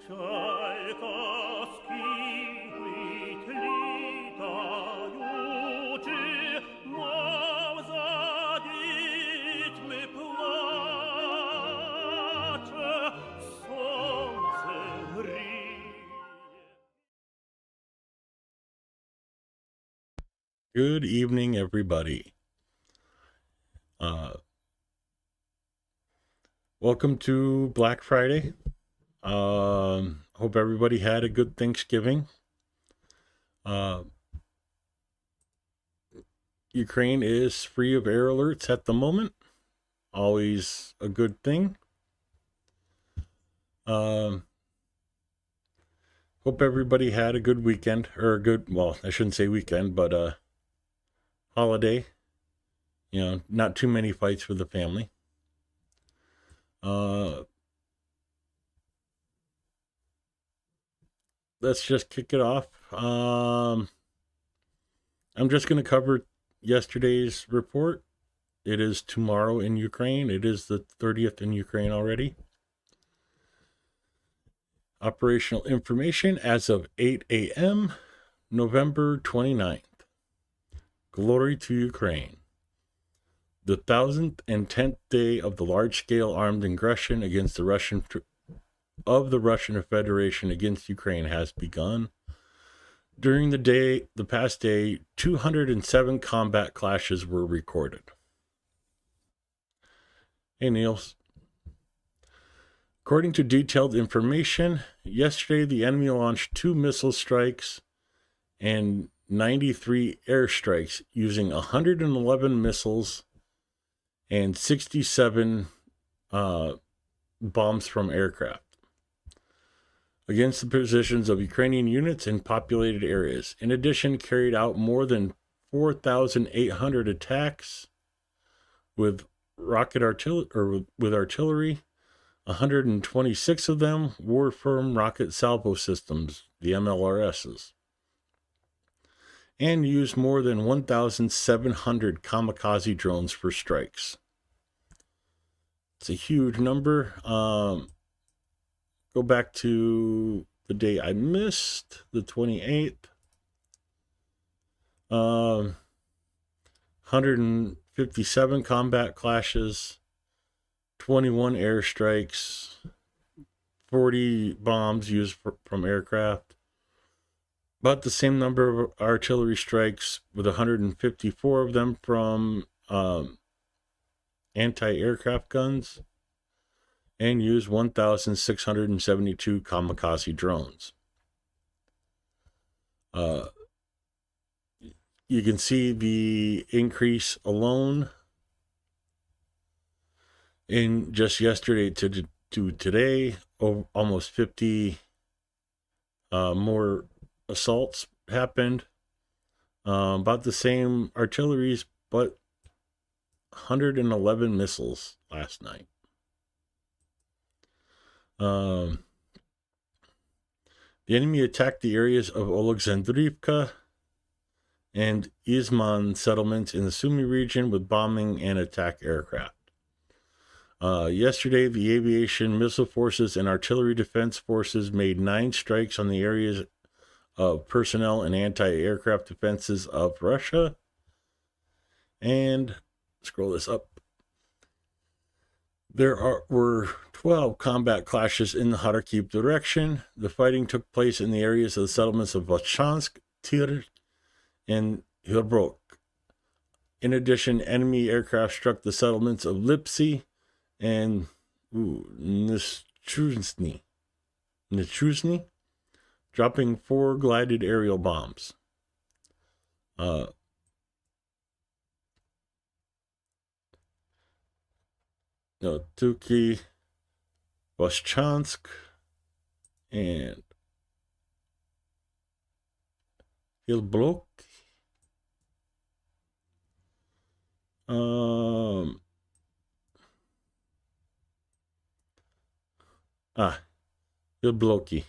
Good evening, everybody. Welcome to Black Friday. Hope everybody had a good Thanksgiving. Ukraine is free of air alerts at the moment. Always a good thing. Hope everybody had a good weekend, or a good, well, I shouldn't say weekend, but holiday. You know, not too many fights with the family. Let's just kick it off. I'm just going to cover yesterday's report. It is tomorrow in Ukraine. It is the 30th in Ukraine already. Operational information as of 8 a.m., November 29th. Glory to Ukraine. The 1010th day of the large-scale armed aggression against the Russian Federation against Ukraine has begun. During the past day, 207 combat clashes were recorded. Hey, Niels. According to detailed information, yesterday the enemy launched 2 missile strikes and 93 airstrikes using 111 missiles and 67 bombs from aircraft against the positions of Ukrainian units in populated areas. In addition, carried out more than 4,800 attacks with artillery. 126 of them were from rocket salvo systems, the MLRSs, and used more than 1,700 kamikaze drones for strikes. It's a huge number. Go back to the day I missed, the 28th. 157 combat clashes, 21 airstrikes, 40 bombs used from aircraft. About the same number of artillery strikes, with 154 of them from anti-aircraft guns, and used 1,672 kamikaze drones. You can see the increase alone in just yesterday to today. Almost 50 more assaults happened. About the same artilleries, but 111 missiles last night. The enemy attacked the areas of Oleksandrivka and Izman settlements in the Sumy region with bombing and attack aircraft. Yesterday, the aviation, missile forces, and artillery defense forces made 9 strikes on the areas of personnel and anti-aircraft defenses of Russia. And scroll this up. There were 12 combat clashes in the Kharkiv direction. The fighting took place in the areas of the settlements of Volchansk, Tyr, and Hyrbrok. In addition, enemy aircraft struck the settlements of Lipsy and Nechuzny, dropping 4 glided aerial bombs. Tuki, Voschansk, and Hilbrok. Hilbloki.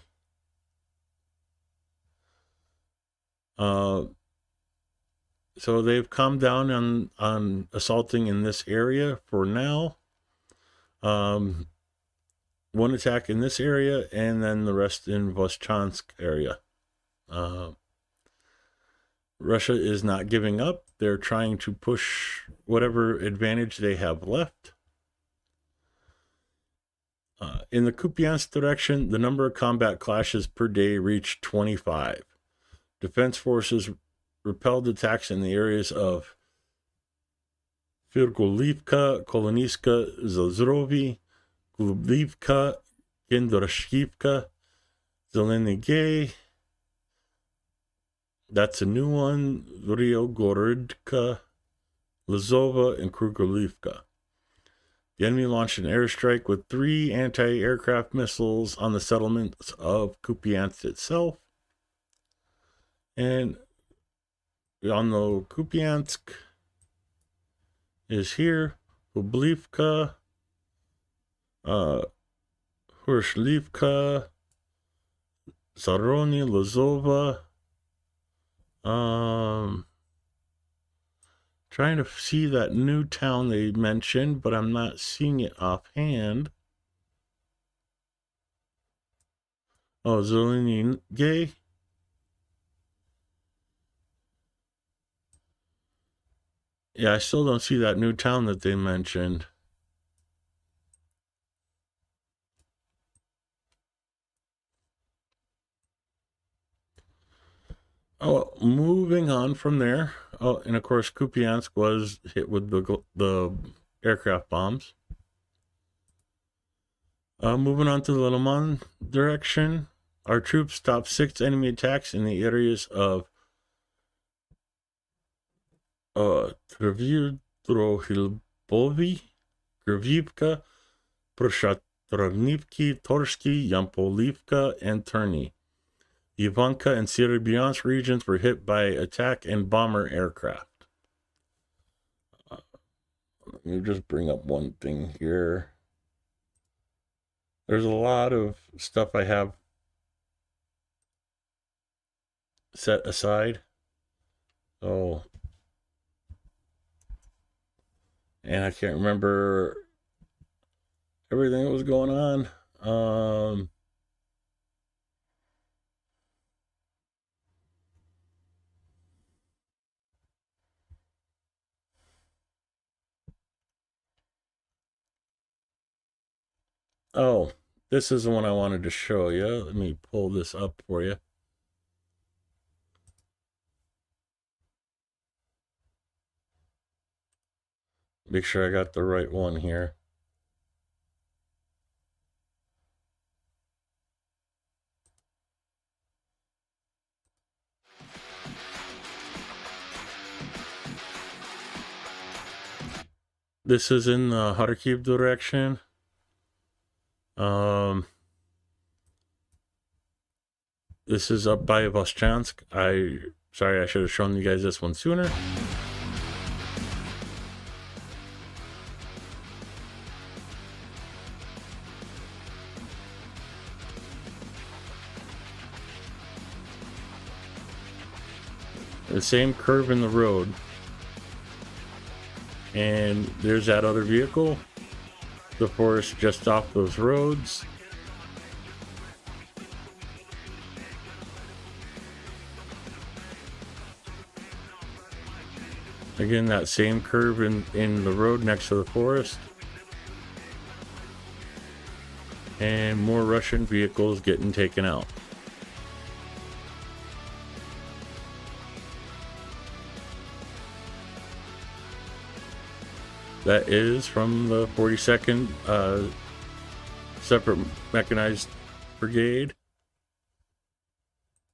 So they've calmed down on assaulting in this area for now. one attack in this area, and then the rest in Voschansk area. Russia is not giving up. They're trying to push whatever advantage they have left. In the Kupiansk direction, the number of combat clashes per day reached 25. Defense forces repelled attacks in the areas of Virgolivka, Koloniska, Zazrovi, Glubivka, Gendrashkivka, Zelenigay. That's a new one. Ryogorodka, Lazova, and Krugolivka. The enemy launched an airstrike with 3 anti-aircraft missiles on the settlements of Kupiansk itself. And on the Kupiansk is here. Hublivka, Hurslivka, Zaroni, Lazova. Trying to see that new town they mentioned, but I'm not seeing it offhand. Oh, Zelenigay. Yeah, I still don't see that new town that they mentioned. Oh, moving on from there. Oh, and of course, Kupiansk was hit with the aircraft bombs. Moving on to the Liman direction, our troops stopped 6 enemy attacks in the areas of Trevydrohilbovi, Grivivka, Proshatrovnivki, Torsky, Yampolivka, and Terny. The Ivanka and Serebyansk regions were hit by attack and bomber aircraft. Let me just bring up one thing here. There's a lot of stuff I have set aside. Oh. And I can't remember everything that was going on. Oh, this is the one I wanted to show you. Let me pull this up for you. Make sure I got the right one here. This is in the Kharkiv direction. This is up by Voschansk. Sorry, I should have shown you guys this one sooner. The same curve in the road. And there's that other vehicle. The forest just off those roads. Again, that same curve in the road next to the forest. And more Russian vehicles getting taken out. That is from the 42nd Separate Mechanized Brigade.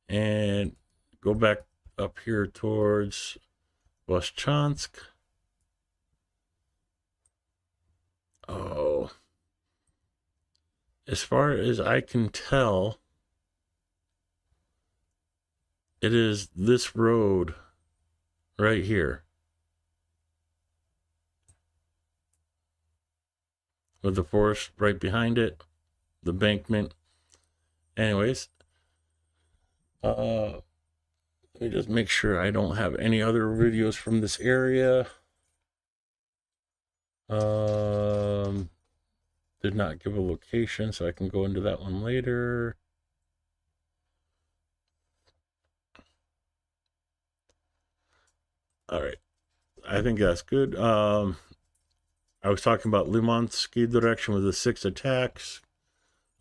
And go back up here towards Voschansk. Oh. As far as I can tell, it is this road right here. With the forest right behind it, the embankment. Anyways, let me just make sure I don't have any other videos from this area. did not give a location, so I can go into that one later. All right, I think that's good. I was talking about Limansky direction with the 6 attacks.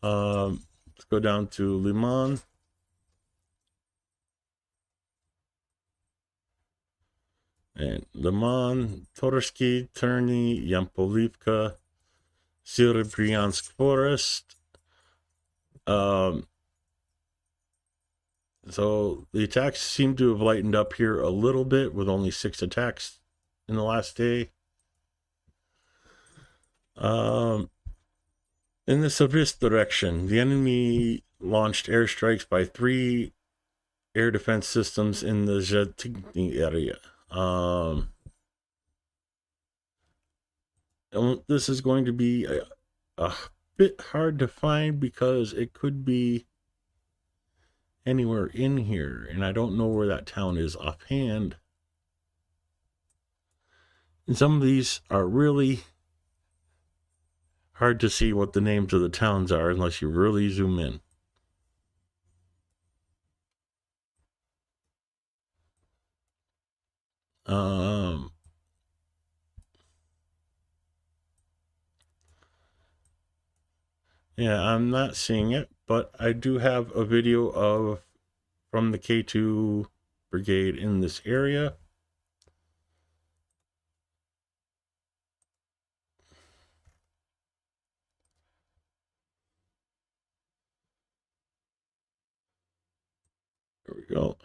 Let's go down to Liman. And Liman, Torsky, Terny, Yampolivka, Serebryansk Forest. So the attacks seem to have lightened up here a little bit with only 6 attacks in the last day. In the Savist direction, the enemy launched airstrikes by 3 air defense systems in the Zhetigny area. This is going to be a bit hard to find because it could be anywhere in here, and I don't know where that town is offhand. And some of these are really hard to see what the names of the towns are unless you really zoom in. Yeah, I'm not seeing it, but I do have a video from the K2 brigade in this area. There we go.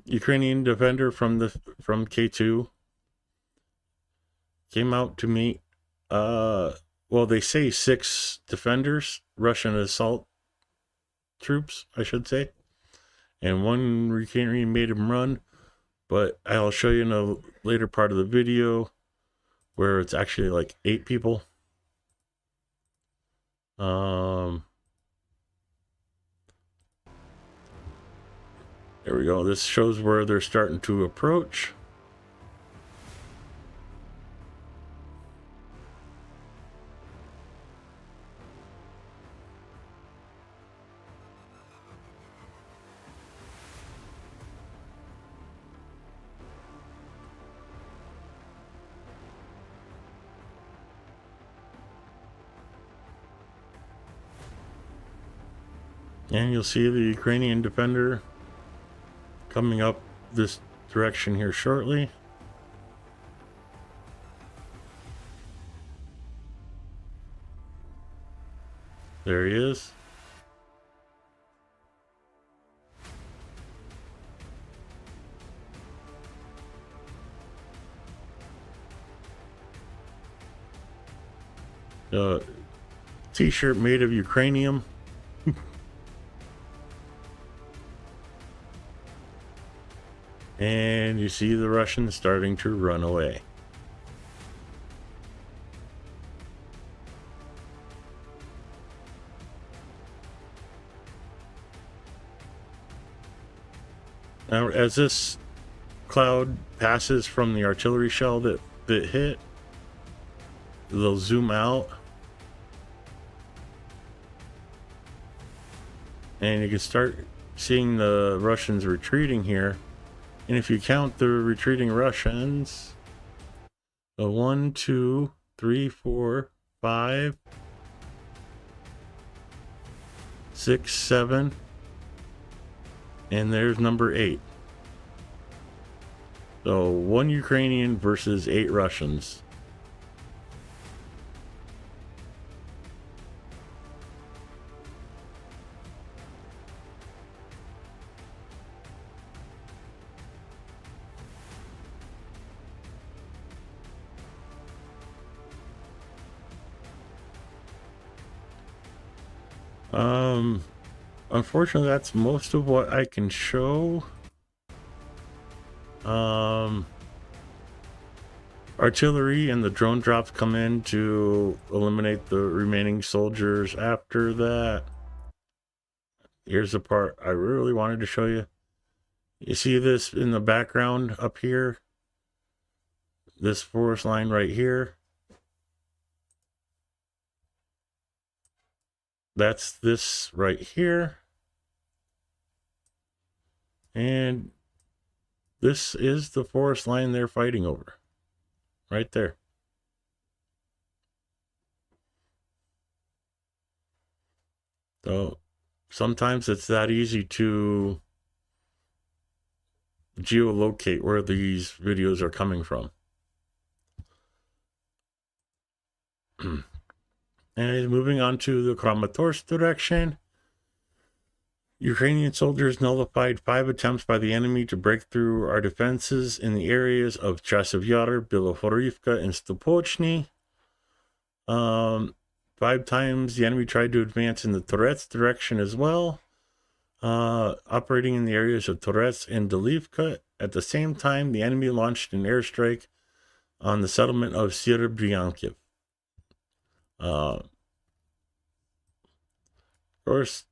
Ukrainian defender from K2 came out to meet, well, they say 6 defenders, Russian assault troops, I should say, and 1 Ukrainian made him run, but I'll show you in a later part of the video where it's actually like 8 people. There we go. This shows where they're starting to approach. And you'll see the Ukrainian defender coming up this direction here shortly. There he is. T-shirt made of Ukrainium. And you see the Russians starting to run away. Now, as this cloud passes from the artillery shell that hit, they'll zoom out. And you can start seeing the Russians retreating here. And if you count the retreating Russians, 1, 2, 3, 4, 5, 6, 7, and there's number 8. So 1 Ukrainian versus 8 Russians. Unfortunately, that's most of what I can show. Artillery and the drone drops come in to eliminate the remaining soldiers after that. Here's the part I really wanted to show you. You see this in the background up here? this forest line right here. That's this right here. And this is the forest line they're fighting over. Right there. So sometimes it's that easy to geolocate where these videos are coming from. And moving on to the Kramatorsk direction. Ukrainian soldiers nullified 5 attempts by the enemy to break through our defenses in the areas of Chasiv Yar, Bilohorivka, and Stopochny. 5 times the enemy tried to advance in the Torets direction as well, operating in the areas of Torets and Delivka. At the same time, the enemy launched an airstrike on the settlement of Serebryankiv. Of course,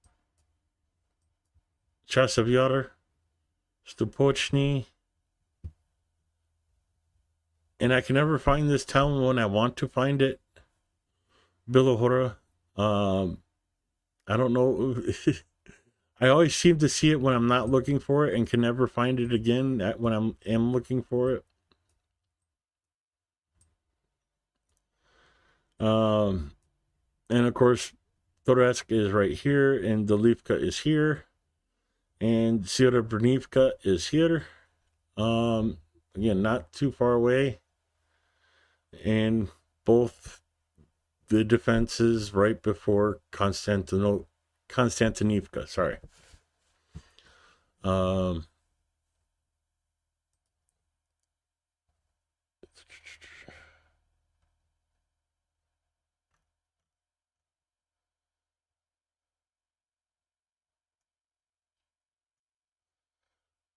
Chasiv Yar, Stopochny, and I can never find this town when I want to find it. Bilohora. I don't know. I always seem to see it when I'm not looking for it and can never find it again when I am looking for it. And of course, Toretsk is right here, and Delivka is here, and Serebryanivka is here. Again, not too far away, and both the defenses right before Konstantinivka. Sorry.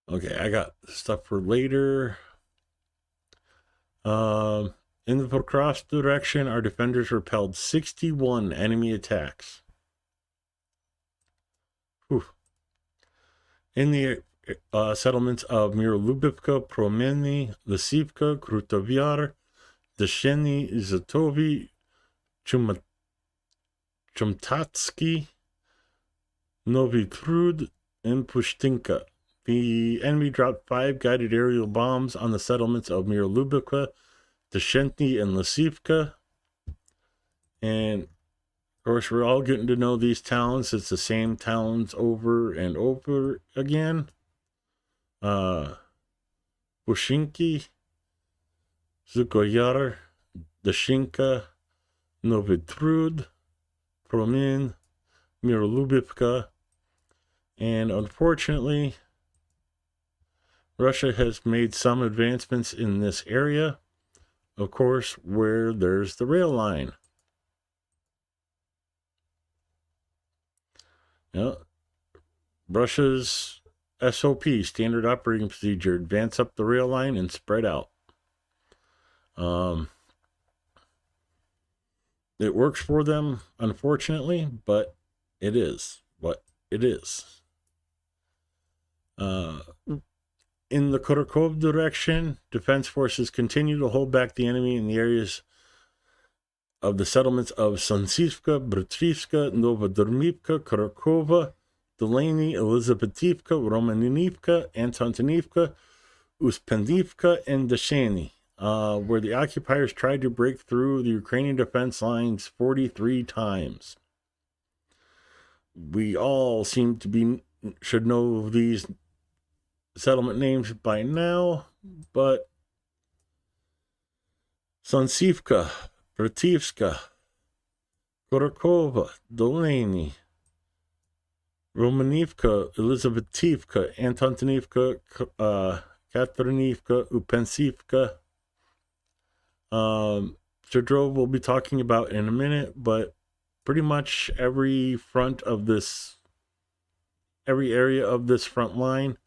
Okay, I got stuff for later. In the Pokrovsk direction, our defenders repelled 61 enemy attacks. Whew. In the settlements of Mirolubivka, Promeny, Lysivka, Krutovyar, Desheny, Zatovi, Chumtatsky, Novi Trud, and Pushtinka. The enemy dropped 5 guided aerial bombs on the settlements of Mirolubivka, Desheny, and Lysivka. And of course, we're all getting to know these towns. It's the same towns over and over again. Pushinki, Zukoyar, Deshinka, Novitrud, Promin, Mirolubivka, and unfortunately, Russia has made some advancements in this area, of course, where there's the rail line. Russia's SOP, standard operating procedure, advance up the rail line and spread out. It works for them, unfortunately, but it is what it is. In the Kharkov direction, defense forces continue to hold back the enemy in the areas of the settlements of Sansivka, Bratrivka, Novodormivka, Kharkova, Delany, Elizabetivka, Romanivka, Antonivka, Uspendivka, and Desheny, where the occupiers tried to break through the Ukrainian defense lines 43 times. We all should know these settlement names by now, but Sansivka, Brativska, Kharkova, Delany, Romanivka, Elizabetivka, Antonivka, Katerinivka, Upensivka. Shadrov will be talking about in a minute, but pretty much every area of this front line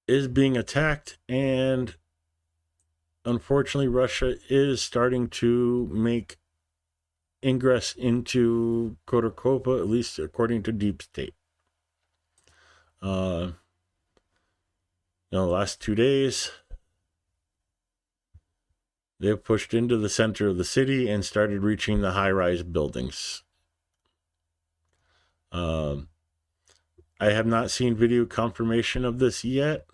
is being attacked, and unfortunately Russia is starting to make ingress into Khodorkovka, at least according to Deep State. The last 2 days They have pushed into the center of the city and started reaching the high-rise buildings. I have not seen video confirmation of this yet,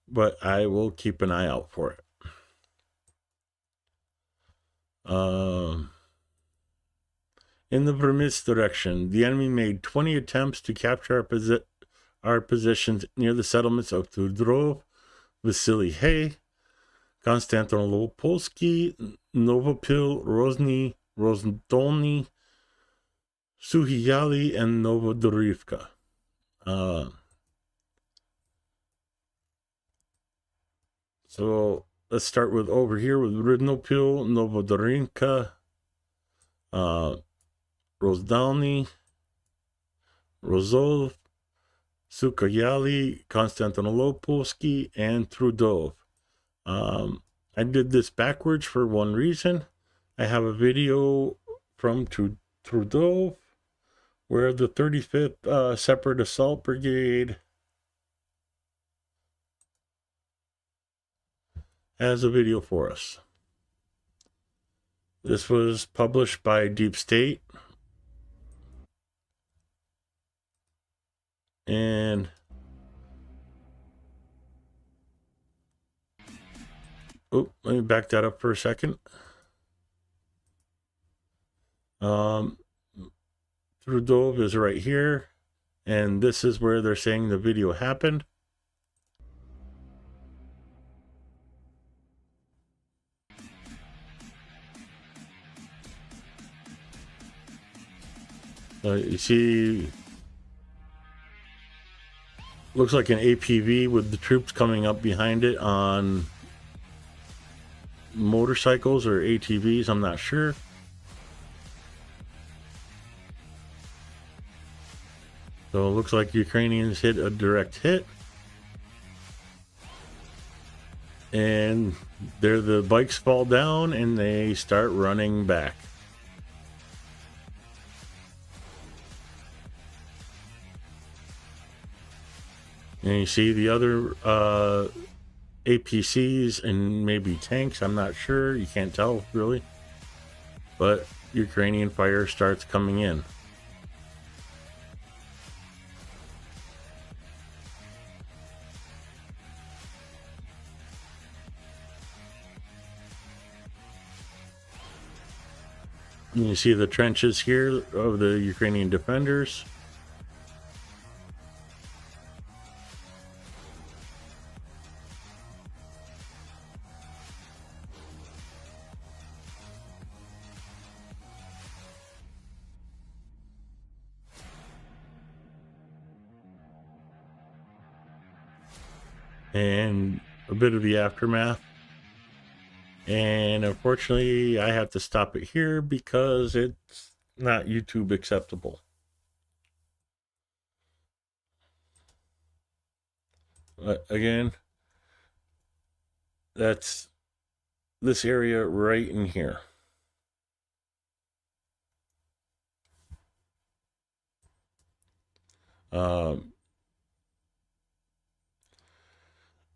but I will keep an eye out for it. In the Vermis direction, the enemy made 20 attempts to capture our positions near the settlements of Tudrov, Vasily Hay, Konstantinopolsky, Novopil, Rozny, Rozdolny, Suhiyali, and Novodorivka. So let's start with over here with Rudnopil, Novodorivka, Rozdolny, Rozov, Sukhayali, Konstantinopolsky, and Trudov. I did this backwards for one reason. I have a video from Trudov where the 35th Separate Assault Brigade has a video for us. This was published by Deep State. And let me back that up for a second. Trudov is right here, and this is where they're saying the video happened. You see, looks like an APV with the troops coming up behind it on motorcycles or ATVs, I'm not sure. So it looks like Ukrainians hit a direct hit. And there the bikes fall down and they start running back. And you see the other APCs and maybe tanks, I'm not sure, you can't tell really. But Ukrainian fire starts coming in. And you see the trenches here of the Ukrainian defenders. And a bit of the aftermath. And unfortunately, I have to stop it here because it's not YouTube acceptable. But again, that's this area right in here.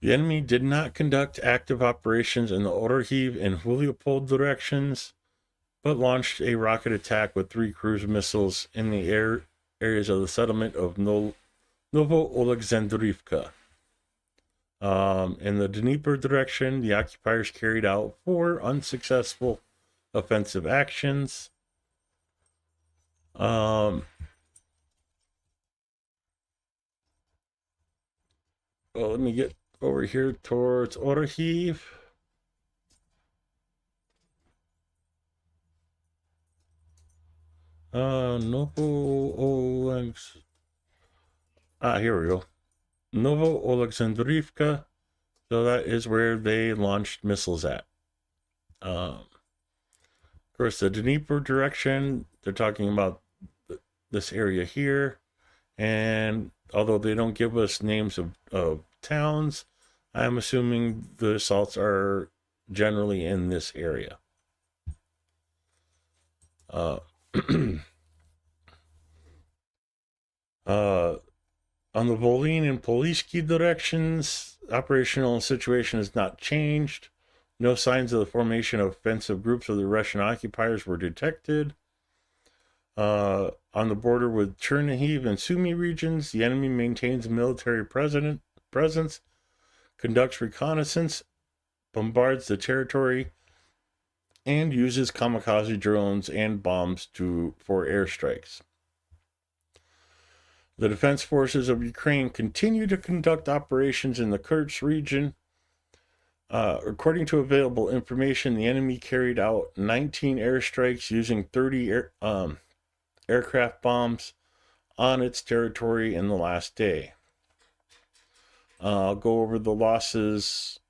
The enemy did not conduct active operations in the Orhiv and Huliopol directions, but launched a rocket attack with 3 cruise missiles in the areas of the settlement of Novo-Oleksandrivka. In the Dnieper direction, the occupiers carried out 4 unsuccessful offensive actions. Well, let me get over here towards Orhiv. Here we go. Novo-Oleksandrivka. So that is where they launched missiles at. Of course, the Dnieper direction, they're talking about this area here. And although they don't give us names of towns, I'm assuming the assaults are generally in this area. On the Volyn and Polishki directions, operational situation has not changed. No signs of the formation of offensive groups of the Russian occupiers were detected. On the border with Chernihiv and Sumy regions, the enemy maintains a military presence, conducts reconnaissance, bombards the territory, and uses kamikaze drones and bombs for airstrikes. The defense forces of Ukraine continue to conduct operations in the Kerch region. According to available information, the enemy carried out 19 airstrikes using 30 aircraft bombs on its territory in the last day. I'll go over the losses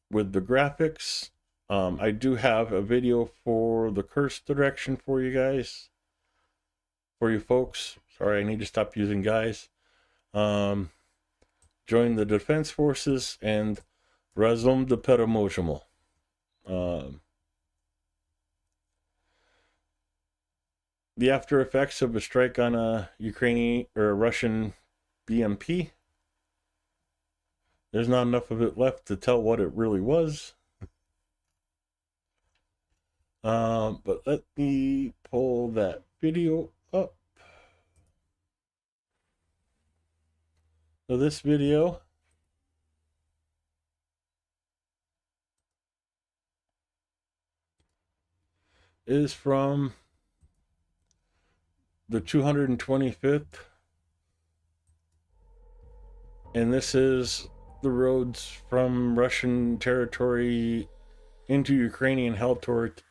with the graphics. I do have a video for the Kursk direction for you guys, for you folks. Sorry, I need to stop using guys. Join the defense forces and Razum de Peremoshimo. The after effects of a strike on a Ukrainian or a Russian BMP. There's not enough of it left to tell what it really was. But let me pull that video up. So this video is from the 225th, and this is the roads from Russian territory into Ukrainian held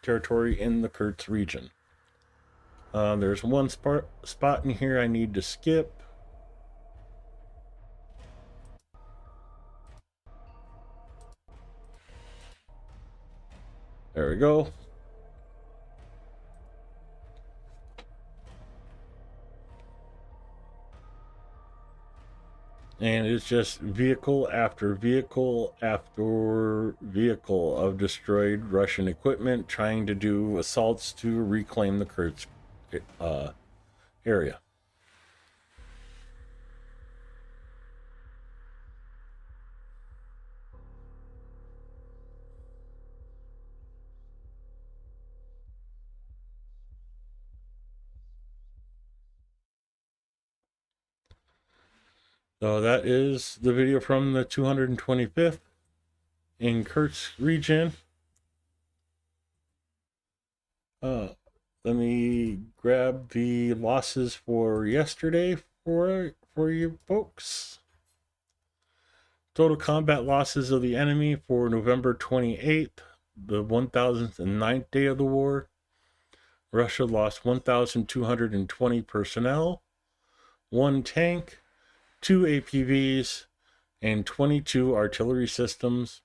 territory in the Kerch region. There's one spot in here I need to skip. There we go. And it's just vehicle after vehicle after vehicle of destroyed Russian equipment trying to do assaults to reclaim the Kerch area. So that is the video from the 225th in Kerch region. Let me grab the losses for yesterday for you folks. Total combat losses of the enemy for November 28th, the 1009th day of the war. Russia lost 1,220 personnel, 1 tank, 2 APVs, and 22 artillery systems,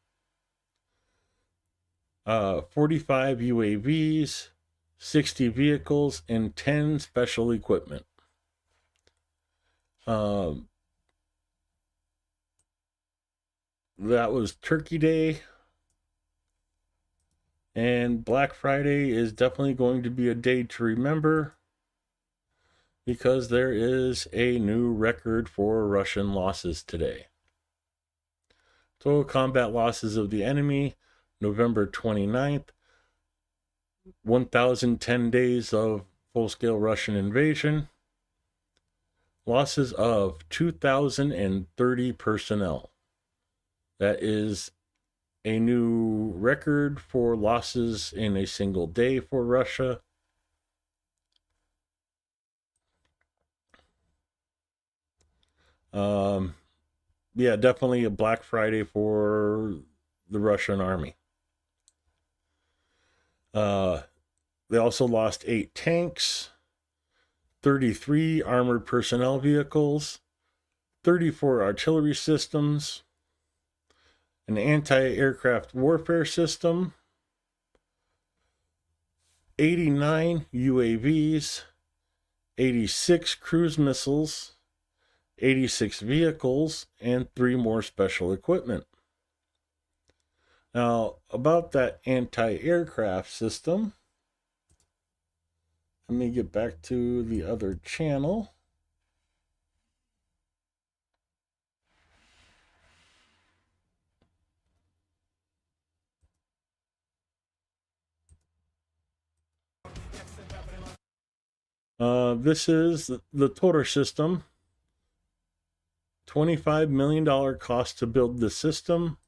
45 UAVs, 60 vehicles, and 10 special equipment. That was Turkey Day, and Black Friday is definitely going to be a day to remember, because there is a new record for Russian losses today. Total combat losses of the enemy, November 29th, 1,010 days of full-scale Russian invasion. Losses of 2,030 personnel. That is a new record for losses in a single day for Russia. Yeah, definitely a Black Friday for the Russian army. They also lost 8 tanks, 33 armored personnel vehicles, 34 artillery systems, an anti-aircraft warfare system, 89 UAVs, 86 cruise missiles, 86 vehicles, and 3 more special equipment. Now, about that anti-aircraft system, let me get back to the other channel. This is the Tor system. $25 million cost to build the system.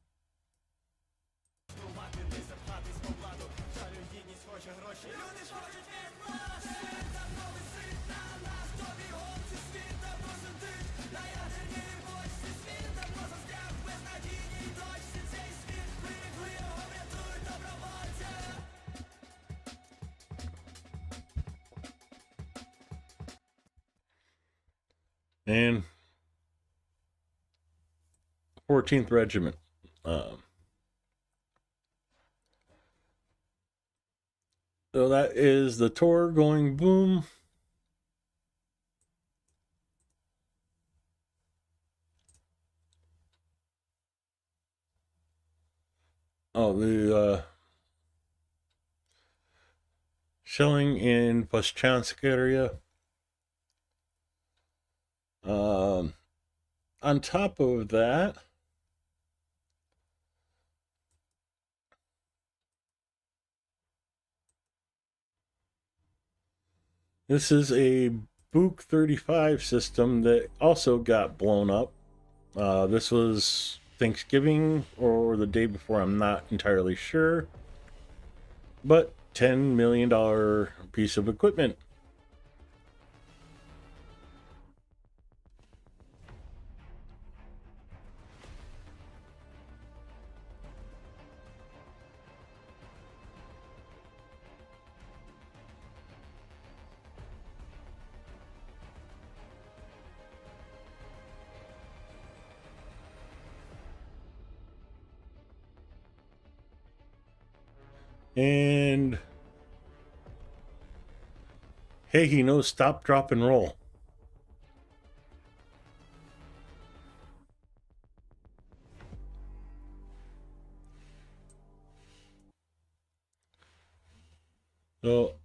And 14th Regiment. So that is the Tor going boom. Oh, the shelling in Pashchansk area. On top of that, this is a Buk 35 system that also got blown up. This was Thanksgiving or the day before, I'm not entirely sure. But $10 million piece of equipment. And hey, he knows stop, drop, and roll. So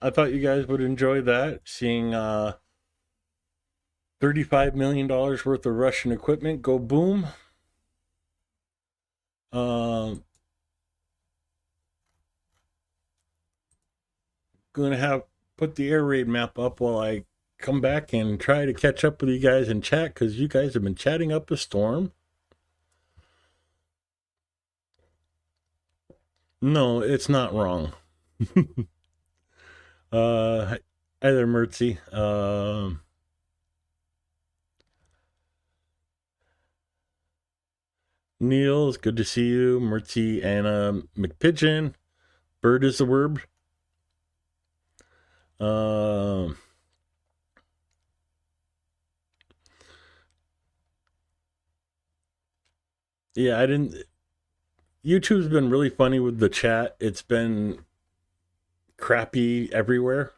I thought you guys would enjoy that, seeing $35 million worth of Russian equipment go boom. Gonna have put the air raid map up while I come back and try to catch up with you guys in chat, because you guys have been chatting up a storm. No, it's not wrong. Hi there, Mertzy. Neil, it's good to see you. Mertzy, Anna McPigeon. Bird is the word. Yeah, I didn't. YouTube's been really funny with the chat. It's been crappy everywhere.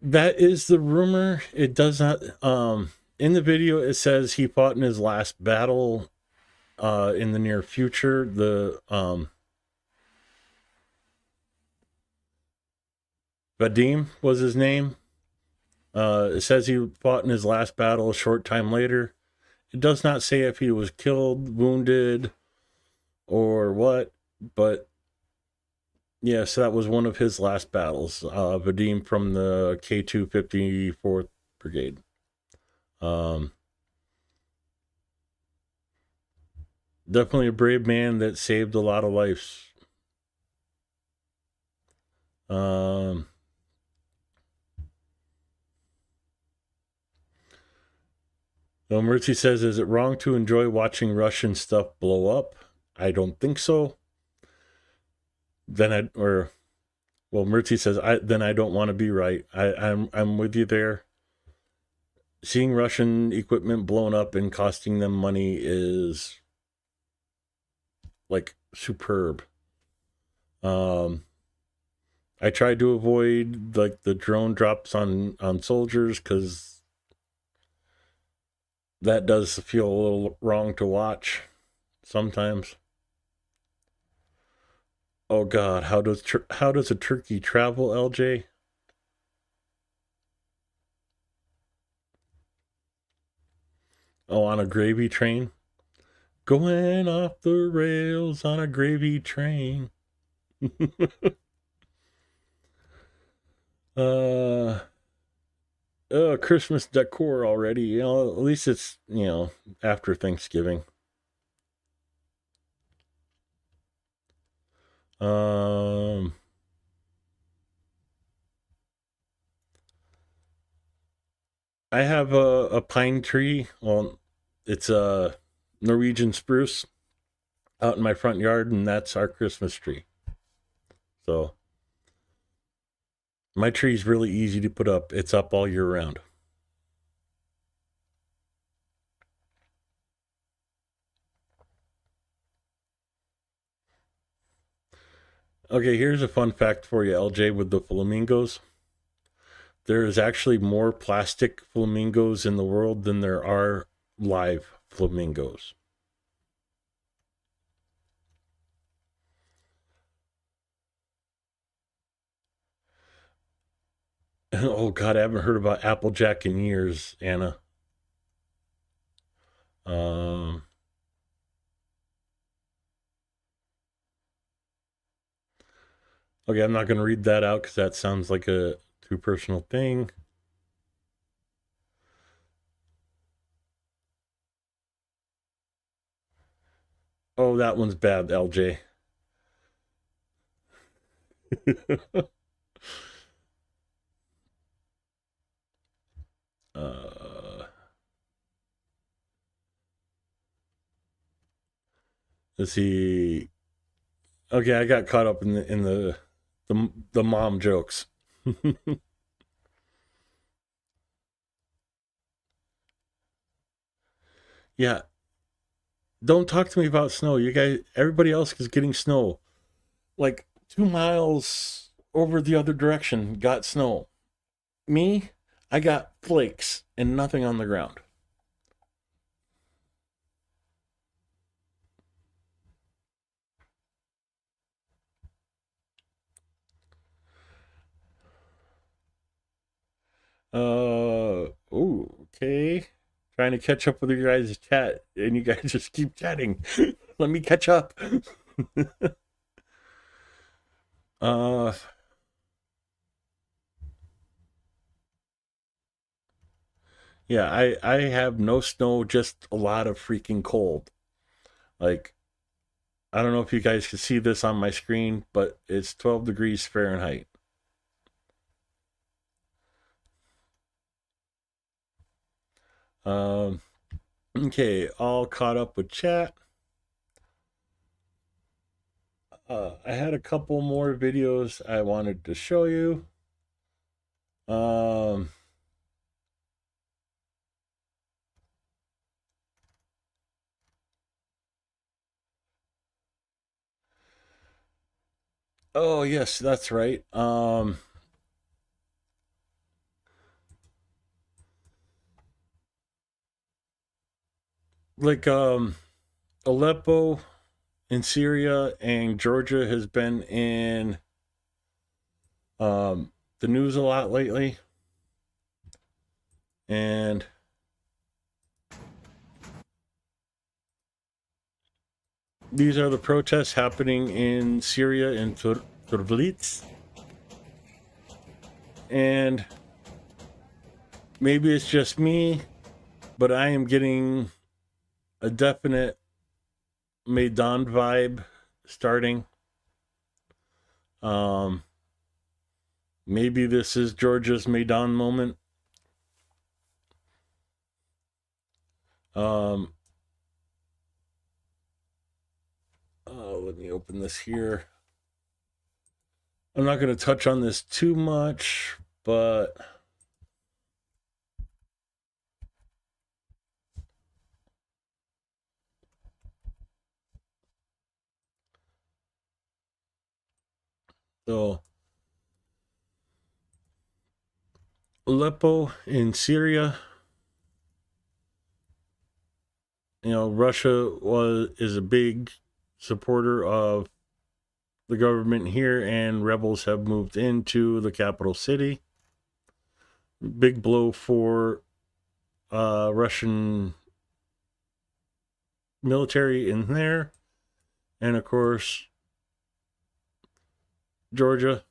That is the rumor. It does not. In the video, it says he fought in his last battle in the near future. The Vadim was his name. It says he fought in his last battle a short time later. It does not say if he was killed, wounded, or what, but yes, that was one of his last battles. Vadim from the K2 54th Brigade. Definitely a brave man that saved a lot of lives. Mercy says, is it wrong to enjoy watching Russian stuff blow up? I don't think so. Mercy says, then I don't want to be right. I'm with you there. Seeing Russian equipment blown up and costing them money is like superb. I tried to avoid like the drone drops on soldiers, because that does feel a little wrong to watch sometimes. Oh God, how does a turkey travel, LJ? Oh, on a gravy train. Going off the rails on a gravy train. uh, Christmas decor already. You know, at least it's, you know, after Thanksgiving. Um, I have a pine tree. Well, it's a Norwegian spruce out in my front yard, and that's our Christmas tree. So my tree is really easy to put up. It's up all year round. Okay, here's a fun fact for you, LJ, with the flamingos. There is actually more plastic flamingos in the world than there are live flamingos. Oh God, I haven't heard about Applejack in years, Anna. Um, okay, I'm not going to read that out because that sounds like a too personal thing. Oh, that one's bad, LJ. uh, let's see. Okay, I got caught up in the mom jokes. Yeah, don't talk to me about snow. You guys, everybody else is getting snow. Like 2 miles over the other direction got snow. Me, I got flakes and nothing on the ground. Okay. Trying to catch up with you guys' chat, and you guys just keep chatting. Let me catch up. uh, yeah, I have no snow, just a lot of freaking cold. Like, I don't know if you guys can see this on my screen, but it's 12 degrees Fahrenheit. Um, okay, all caught up with chat. I had a couple more videos I wanted to show you. Um, oh yes, that's right. Like Aleppo in Syria and Georgia has been in the news a lot lately, and these are the protests happening in Syria in Turblitz. And maybe it's just me, but I am getting a definite Maidan vibe starting. Um, maybe this is Georgia's Maidan moment. Um, let me open this here. I'm not going to touch on this too much, but so Aleppo in Syria, you know, Russia is a big supporter of the government here, and rebels have moved into the capital city. Big blow for Russian military in there. And of course, Georgia.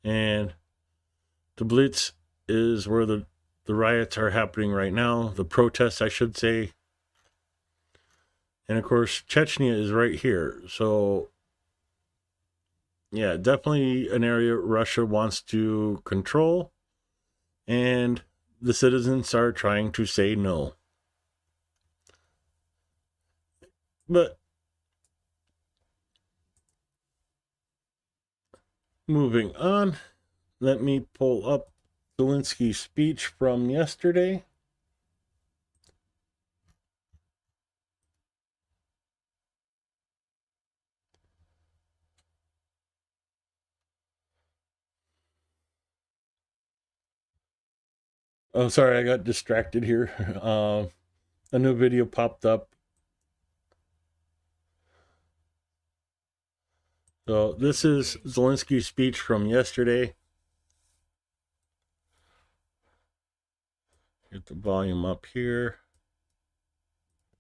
And the Blitz is where the riots are happening right now, the protests, I should say. And of course, Chechnya is right here. So, yeah, definitely an area Russia wants to control. And the citizens are trying to say no. But moving on, let me pull up Zelensky's speech from yesterday. Oh, sorry, I got distracted here. A new video popped up. So this is Zelensky's speech from yesterday. Get the volume up here.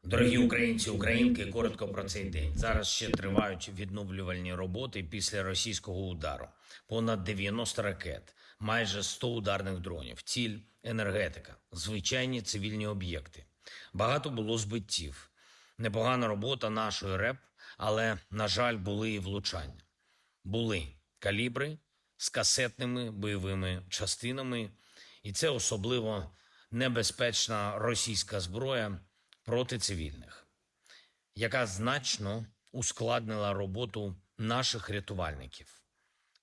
Дорогі українці, українки, коротко про цей день. Зараз ще тривають відновлювальні роботи після російського удару. Понад 90 ракет, майже 100 ударних дронів, ціль – енергетика, звичайні цивільні об'єкти. Багато було збиттів. Непогана робота нашої РЕП, але, на жаль, були і влучання. Були калібри з касетними бойовими частинами, і це особливо небезпечна російська зброя проти цивільних, яка значно ускладнила роботу наших рятувальників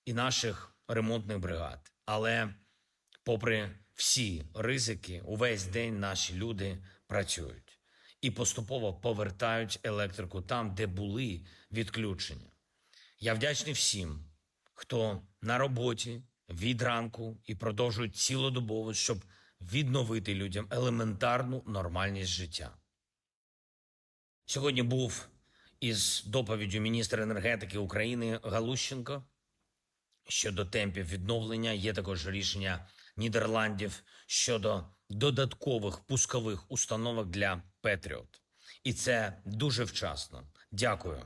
і наших ремонтних бригад. Але попри всі ризики, увесь день наші люди працюють і поступово повертають електрику там, де були відключення. Я вдячний всім, хто на роботі від ранку і продовжують цілодобово, щоб відновити людям елементарну нормальність життя. Сьогодні був із доповіддю міністра енергетики України Галущенко щодо темпів відновлення. Є також рішення Нідерландів щодо додаткових пускових установок для Петріот. І це дуже вчасно. Дякую.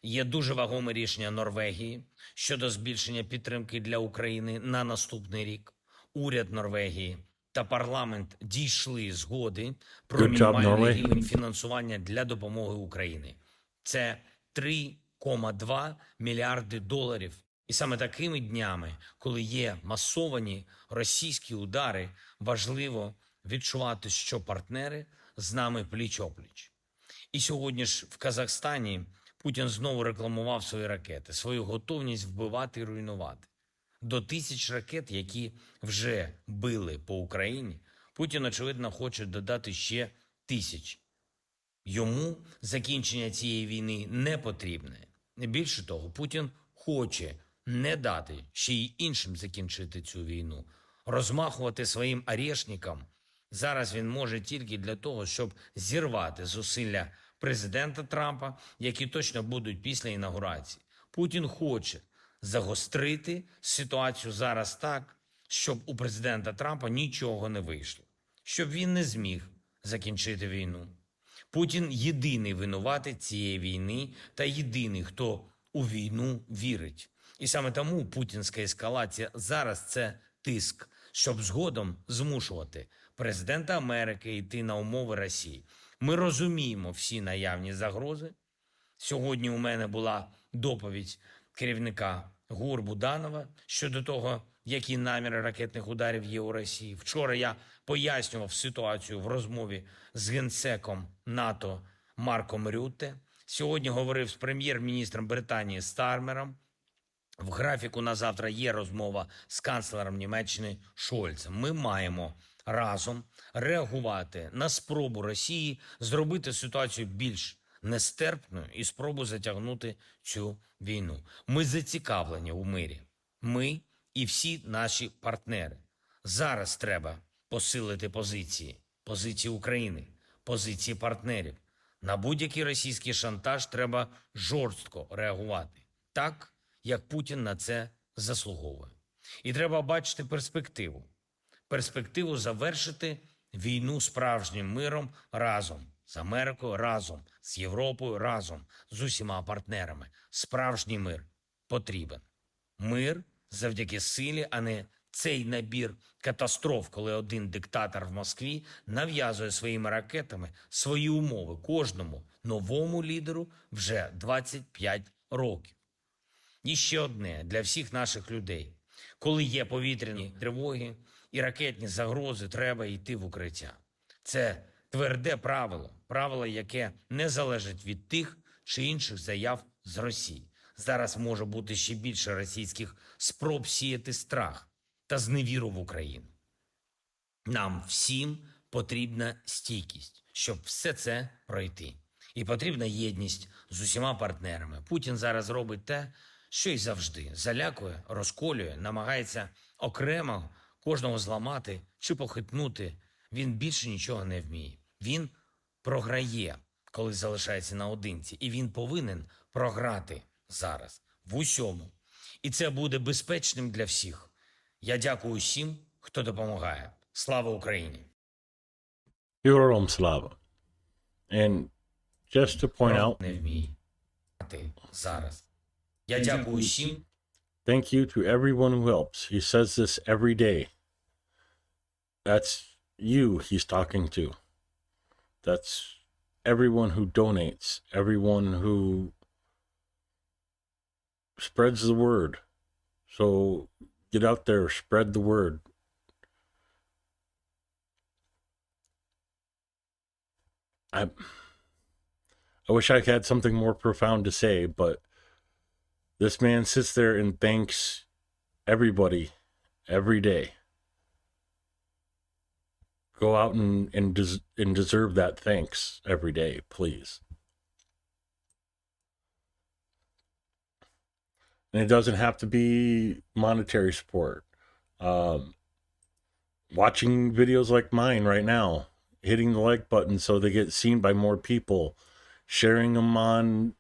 Є дуже вагоме рішення Норвегії щодо збільшення підтримки для України на наступний рік. Уряд Норвегії та парламент дійшли згоди про мінімальний рівень фінансування для допомоги Україні. Це 3,2 мільярди доларів. І саме такими днями, коли є масовані російські удари, важливо відчувати, що партнери з нами пліч-опліч. І сьогодні ж в Казахстані Путін знову рекламував свої ракети, свою готовність вбивати і руйнувати. До 1000 ракет, які вже били по Україні, Путін, очевидно, хоче додати ще 1000. Йому закінчення цієї війни не потрібне. Більше того, Путін хоче не дати ще й іншим закінчити цю війну. Розмахувати своїм арешникам зараз він може тільки для того, щоб зірвати зусилля президента Трампа, які точно будуть після інаугурації. Путін хоче загострити ситуацію зараз так, щоб у президента Трампа нічого не вийшло, щоб він не зміг закінчити війну. Путін єдиний винуватець цієї війни та єдиний, хто у війну вірить. І саме тому путінська ескалація зараз – це тиск, щоб згодом змушувати президента Америки йти на умови Росії. Ми розуміємо всі наявні загрози. Сьогодні у мене була доповідь керівника ГУР Буданова щодо того, які наміри ракетних ударів є у Росії. Вчора я пояснював ситуацію в розмові з генсеком НАТО Марком Рютте. Сьогодні говорив з прем'єр-міністром Британії Стармером. В графіку на завтра є розмова з канцлером Німеччини Шольцем. Ми маємо разом реагувати на спробу Росії зробити ситуацію більш нестерпною і спробу затягнути цю війну. Ми зацікавлені у мирі. Ми і всі наші партнери. Зараз треба посилити позиції України, позиції партнерів. На будь-який російський шантаж треба жорстко реагувати. Так, як Путін на це заслуговує. І треба бачити перспективу. Перспективу завершити війну справжнім миром разом. з Америкою разом, з Європою разом, з усіма партнерами. Справжній мир потрібен. Мир завдяки силі, а не цей набір катастроф, коли один диктатор в Москві нав'язує своїми ракетами свої умови кожному новому лідеру вже 25 років. І ще одне для всіх наших людей. Коли є повітряні тривоги і ракетні загрози, треба йти в укриття. Це тверде правило, яке не залежить від тих чи інших заяв з Росії. Зараз може бути ще більше російських спроб сіяти страх та зневіру в Україну. Нам всім потрібна стійкість, щоб все це пройти. І потрібна єдність з усіма партнерами. Путін зараз робить те, що й завжди. Залякує, розколює, намагається окремо кожного зламати чи похитнути. Він більше нічого не вміє. Він програє, коли залишається наодинці. І він повинен програти зараз в усьому. І це буде безпечним для всіх. Я дякую всім, хто допомагає. Слава Україні! Героям слава. And just to point out, Не вміє. Зараз. Я дякую всім. thank you to everyone who helps. He says this every day. That's you he's talking to. That's everyone who donates, everyone who spreads the word. So get out there, spread the word. I wish I had something more profound to say, but this man sits there and thanks everybody every day. Go out and deserve that thanks every day, please. And it doesn't have to be monetary support. Watching videos like mine right now, hitting the like button so they get seen by more people, sharing them on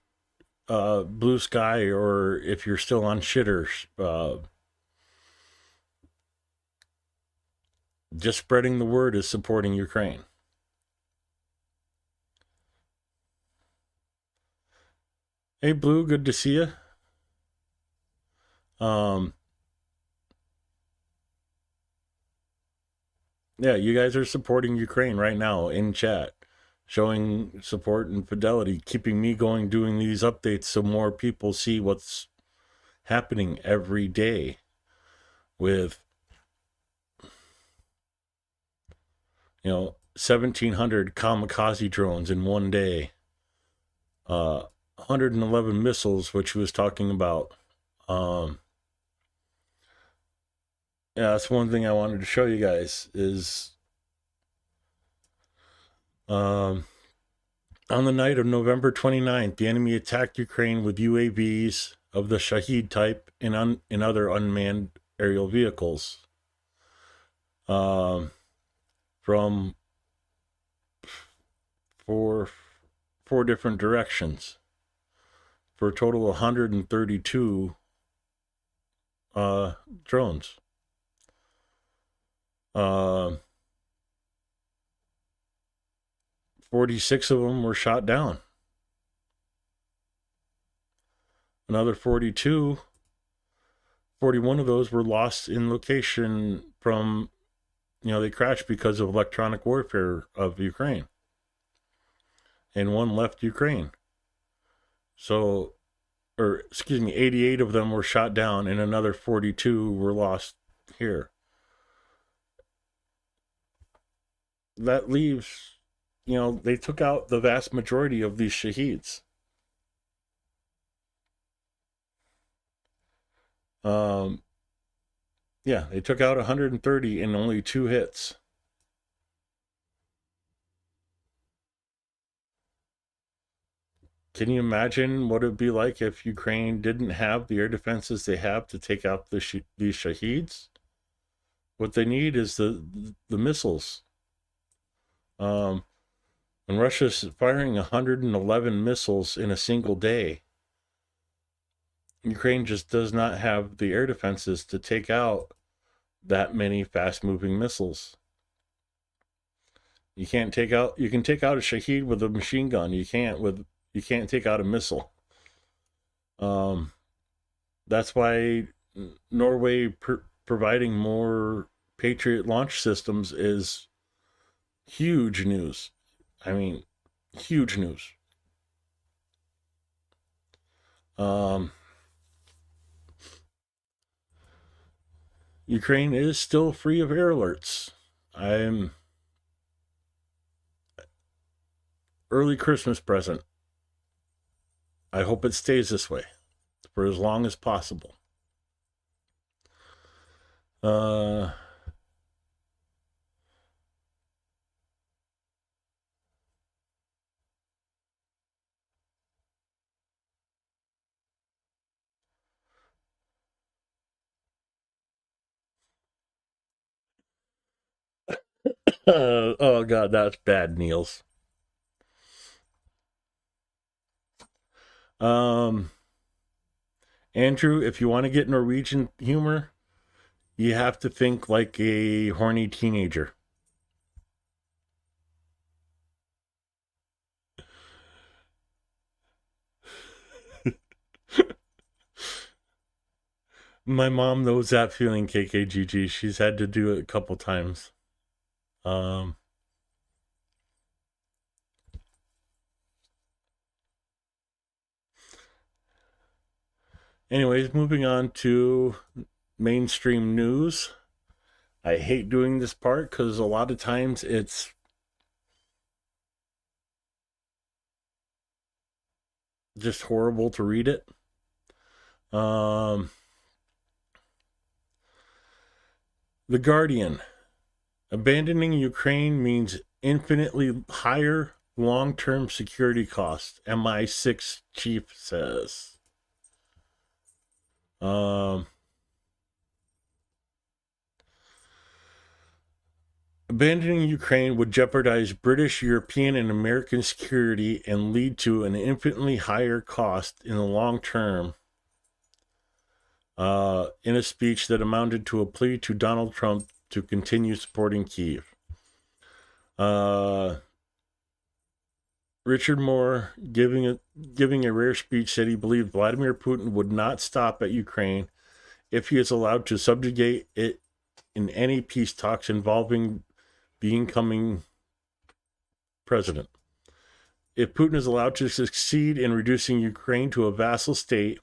Blue Sky, or if you're still on Shitter, just spreading the word is supporting Ukraine. Hey Blue, good to see you. Yeah, you guys are supporting Ukraine right now in chat, showing support and fidelity, keeping me going, doing these updates so more people see what's happening every day with, 1,700 kamikaze drones in one day, 111 missiles, which he was talking about. Yeah, that's one thing I wanted to show you guys is on the night of November 29th, the enemy attacked Ukraine with UAVs of the Shahed type and other unmanned aerial vehicles from four different directions for a total of 132 drones. 46 of them were shot down. Another 41 of those were lost in location from, they crashed because of electronic warfare of Ukraine. And one left Ukraine. 88 of them were shot down and another 42 were lost here. That leaves, they took out the vast majority of these Shaheeds. They took out 130 in only 2 hits. Can you imagine what it would be like if Ukraine didn't have the air defenses they have to take out these Shaheeds? What they need is the missiles. When Russia's firing 111 missiles in a single day, Ukraine just does not have the air defenses to take out that many fast-moving missiles. You can't take out. You can take out a Shahed with a machine gun. You can't take out a missile. That's why Norway providing more Patriot launch systems is huge news. I mean, huge news. Ukraine is still free of air alerts. I'm early Christmas present. I hope it stays this way for as long as possible. Oh God, that's bad, Niels. Andrew, if you want to get Norwegian humor, you have to think like a horny teenager. My mom knows that feeling, KKGG. She's had to do it a couple times. Anyways, moving on to mainstream news. I hate doing this part because a lot of times it's just horrible to read it. The Guardian. Abandoning Ukraine means infinitely higher long-term security costs, MI6 chief says. Abandoning Ukraine would jeopardize British, European, and American security and lead to an infinitely higher cost in the long term. In a speech that amounted to a plea to Donald Trump to continue supporting Kyiv. Richard Moore, giving a rare speech, said he believed Vladimir Putin would not stop at Ukraine if he is allowed to subjugate it in any peace talks involving the incoming president. If Putin is allowed to succeed in reducing Ukraine to a vassal state,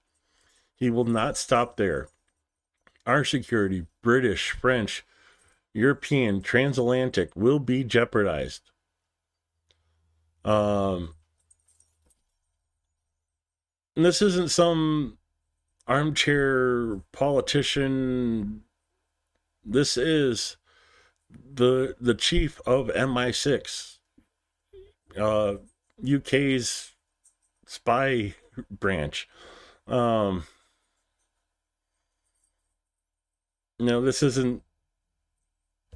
he will not stop there. Our security, British, French, European, transatlantic, will be jeopardized. And this isn't some armchair politician. This is the chief of MI6, UK's spy branch. No, this isn't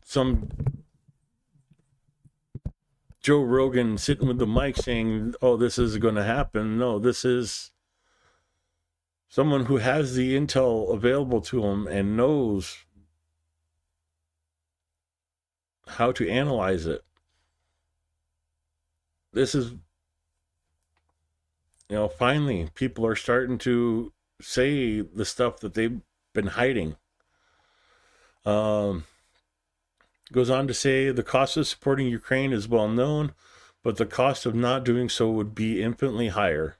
some Joe Rogan sitting with the mic saying, oh, this is going to happen. No, this is someone who has the intel available to him and knows how to analyze it. This is, finally, people are starting to say the stuff that they've been hiding. Goes on to say the cost of supporting Ukraine is well known, but the cost of not doing so would be infinitely higher.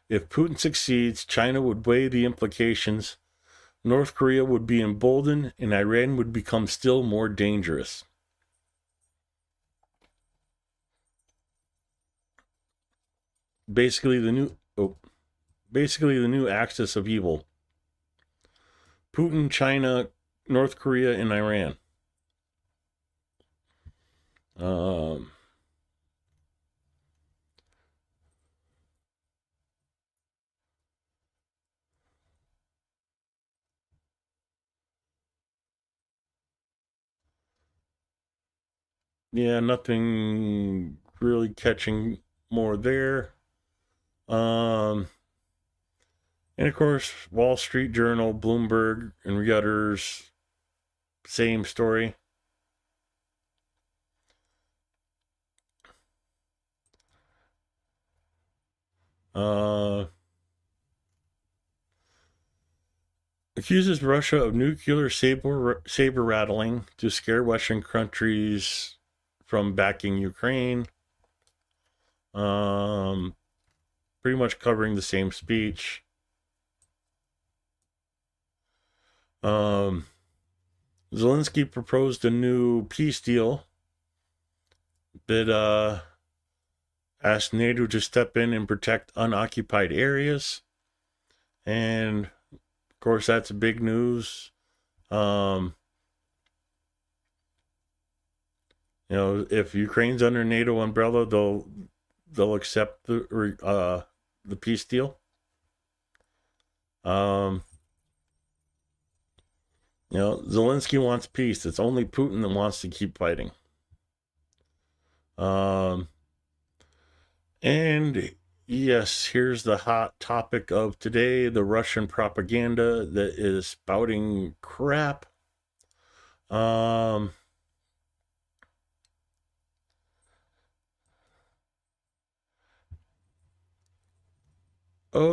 If Putin succeeds, China would weigh the implications, North Korea would be emboldened, and Iran would become still more dangerous. Basically the new axis of evil. Putin, China, North Korea, and Iran. Yeah, nothing really catching more there. And of course, Wall Street Journal, Bloomberg, and Reuters, same story. Uh, accuses Russia of nuclear saber rattling to scare Western countries from backing Ukraine. Pretty much covering the same speech. Zelensky proposed a new peace deal that asked NATO to step in and protect unoccupied areas. And of course, that's big news. If Ukraine's under NATO umbrella, they'll accept the peace deal. Zelensky wants peace. It's only Putin that wants to keep fighting. And yes, here's the hot topic of today: the Russian propaganda that is spouting crap. Oh,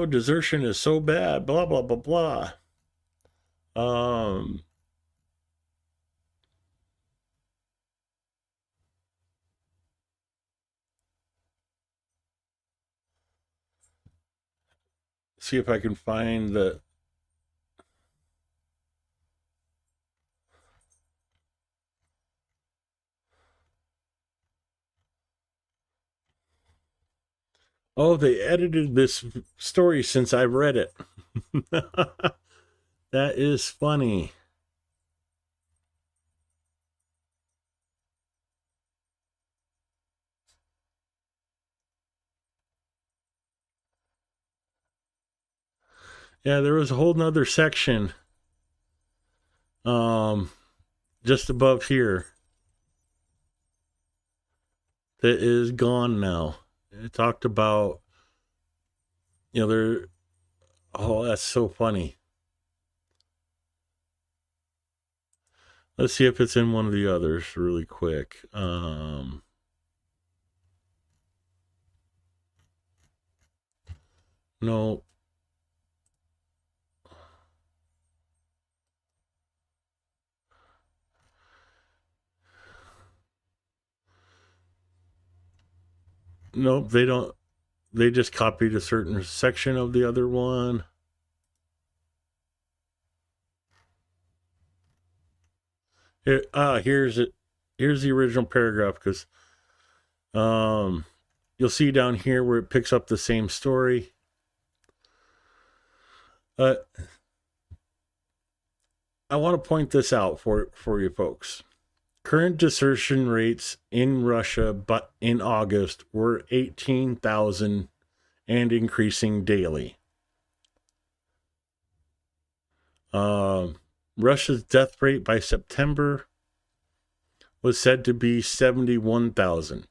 desertion is so bad, blah, blah, blah, blah. See if I can find the. Oh, they edited this story since I read it. That is funny. Yeah, there was a whole nother section just above here that is gone now. It talked about, there. Oh, that's so funny. Let's see if it's in one of the others really quick. No. Nope, they don't. They just copied a certain section of the other one. Here's it. Here's the original paragraph because you'll see down here where it picks up the same story. I want to point this out for you folks. Current desertion rates in Russia, but in August, were 18,000 and increasing daily. Russia's death rate by September was said to be 71,000.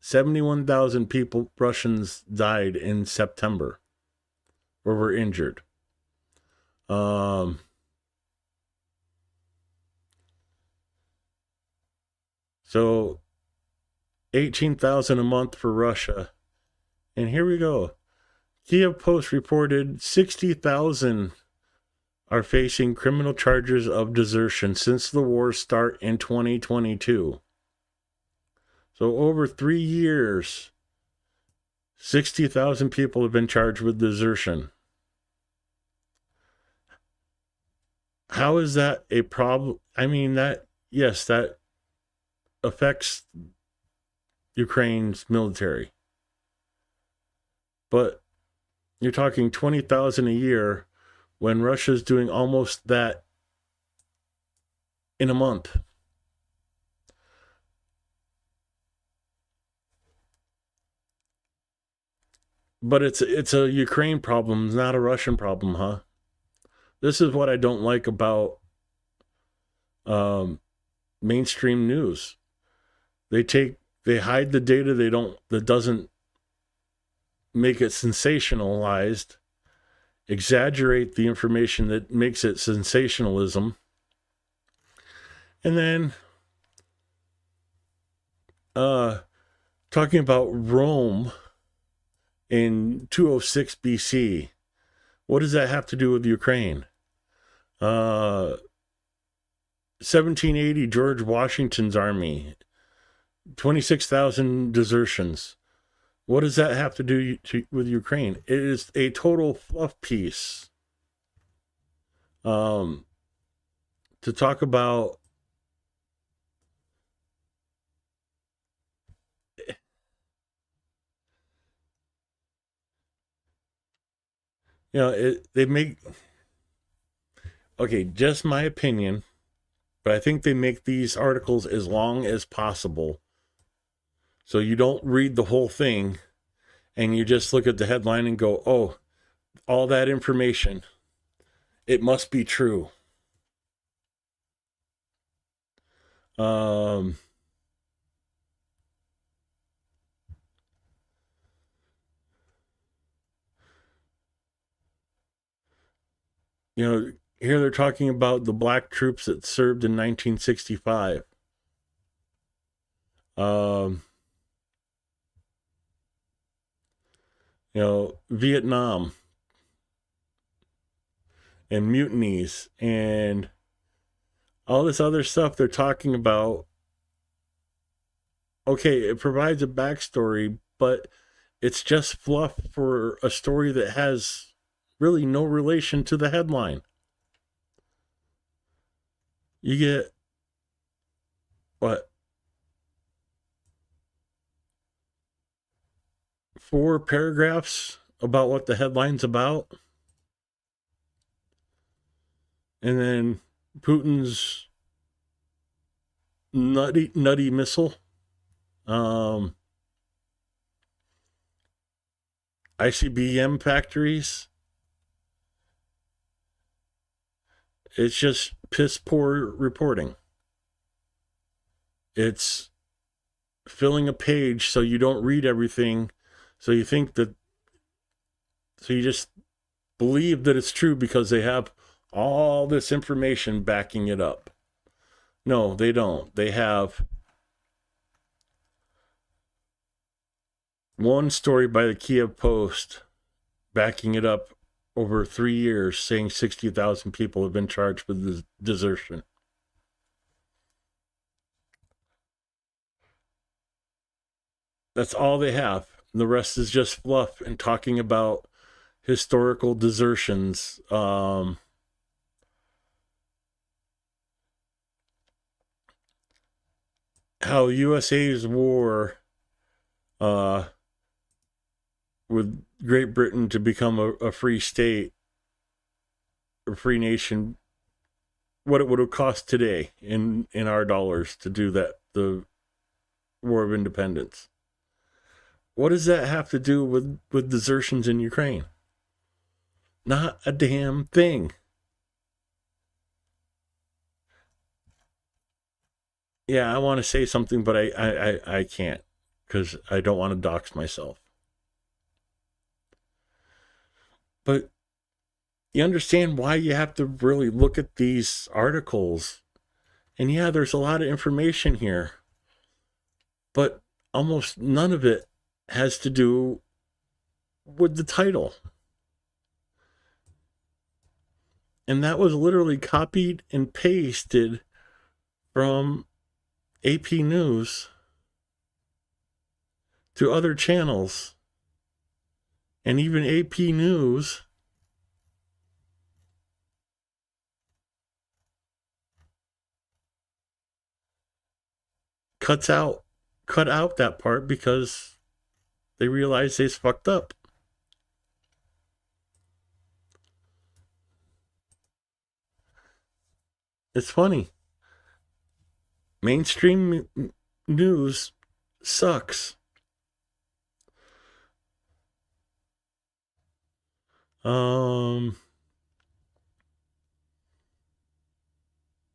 71,000 people, Russians, died in September or were injured. So 18,000 a month for Russia. And here we go. Kiev Post reported 60,000 are facing criminal charges of desertion since the war's start in 2022. So over 3 years, 60,000 people have been charged with desertion. How is that a problem? I mean, that affects Ukraine's military. But you're talking 20,000 a year when Russia's doing almost that in a month. But it's a Ukraine problem, not a Russian problem, huh? This is what I don't like about mainstream news. They hide the data that doesn't make it sensationalized, exaggerate the information that makes it sensationalism, and then talking about Rome in 206 BC. What does that have to do with Ukraine? 1780, George Washington's army, 26,000 desertions. What does that have to do with Ukraine? It is a total fluff piece. To talk about they make, okay, just my opinion, but I think they make these articles as long as possible so you don't read the whole thing and you just look at the headline and go, oh, all that information, it must be true. Here they're talking about the black troops that served in 1965. Vietnam and mutinies and all this other stuff they're talking about. Okay, it provides a backstory, but it's just fluff for a story that has really no relation to the headline. You get, what, 4 paragraphs about what the headline's about? And then Putin's nutty missile. ICBM factories. It's just piss poor reporting. It's filling a page so you don't read everything. So you think that, so you just believe that it's true because they have all this information backing it up. No, they don't. They have one story by the Kiev Post backing it up over 3 years, saying 60,000 people have been charged with desertion. That's all they have. The rest is just fluff and talking about historical desertions. How USA's war with Great Britain to become a free state, a free nation, what it would have cost today in our dollars to do that, the War of Independence. What does that have to do with desertions in Ukraine? Not a damn thing. Yeah, I want to say something, but I can't because I don't want to dox myself. But you understand why you have to really look at these articles. And yeah, there's a lot of information here, but almost none of it has to do with the title. And that was literally copied and pasted from AP News to other channels. And even AP News cut out that part because they realize they's fucked up. It's funny. Mainstream news sucks.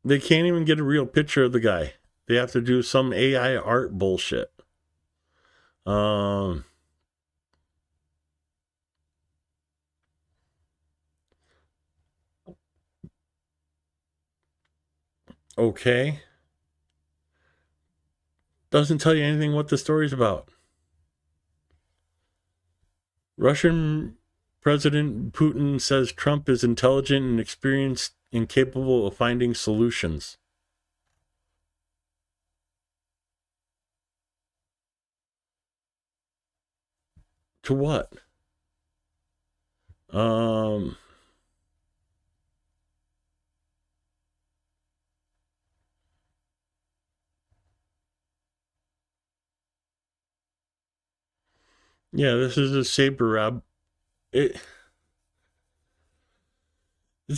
They can't even get a real picture of the guy. They have to do some AI art bullshit. Okay. Doesn't tell you anything what the story's about. Russian President Putin says Trump is intelligent and experienced and capable of finding solutions. To what? Um, yeah, this is a saber rab. It's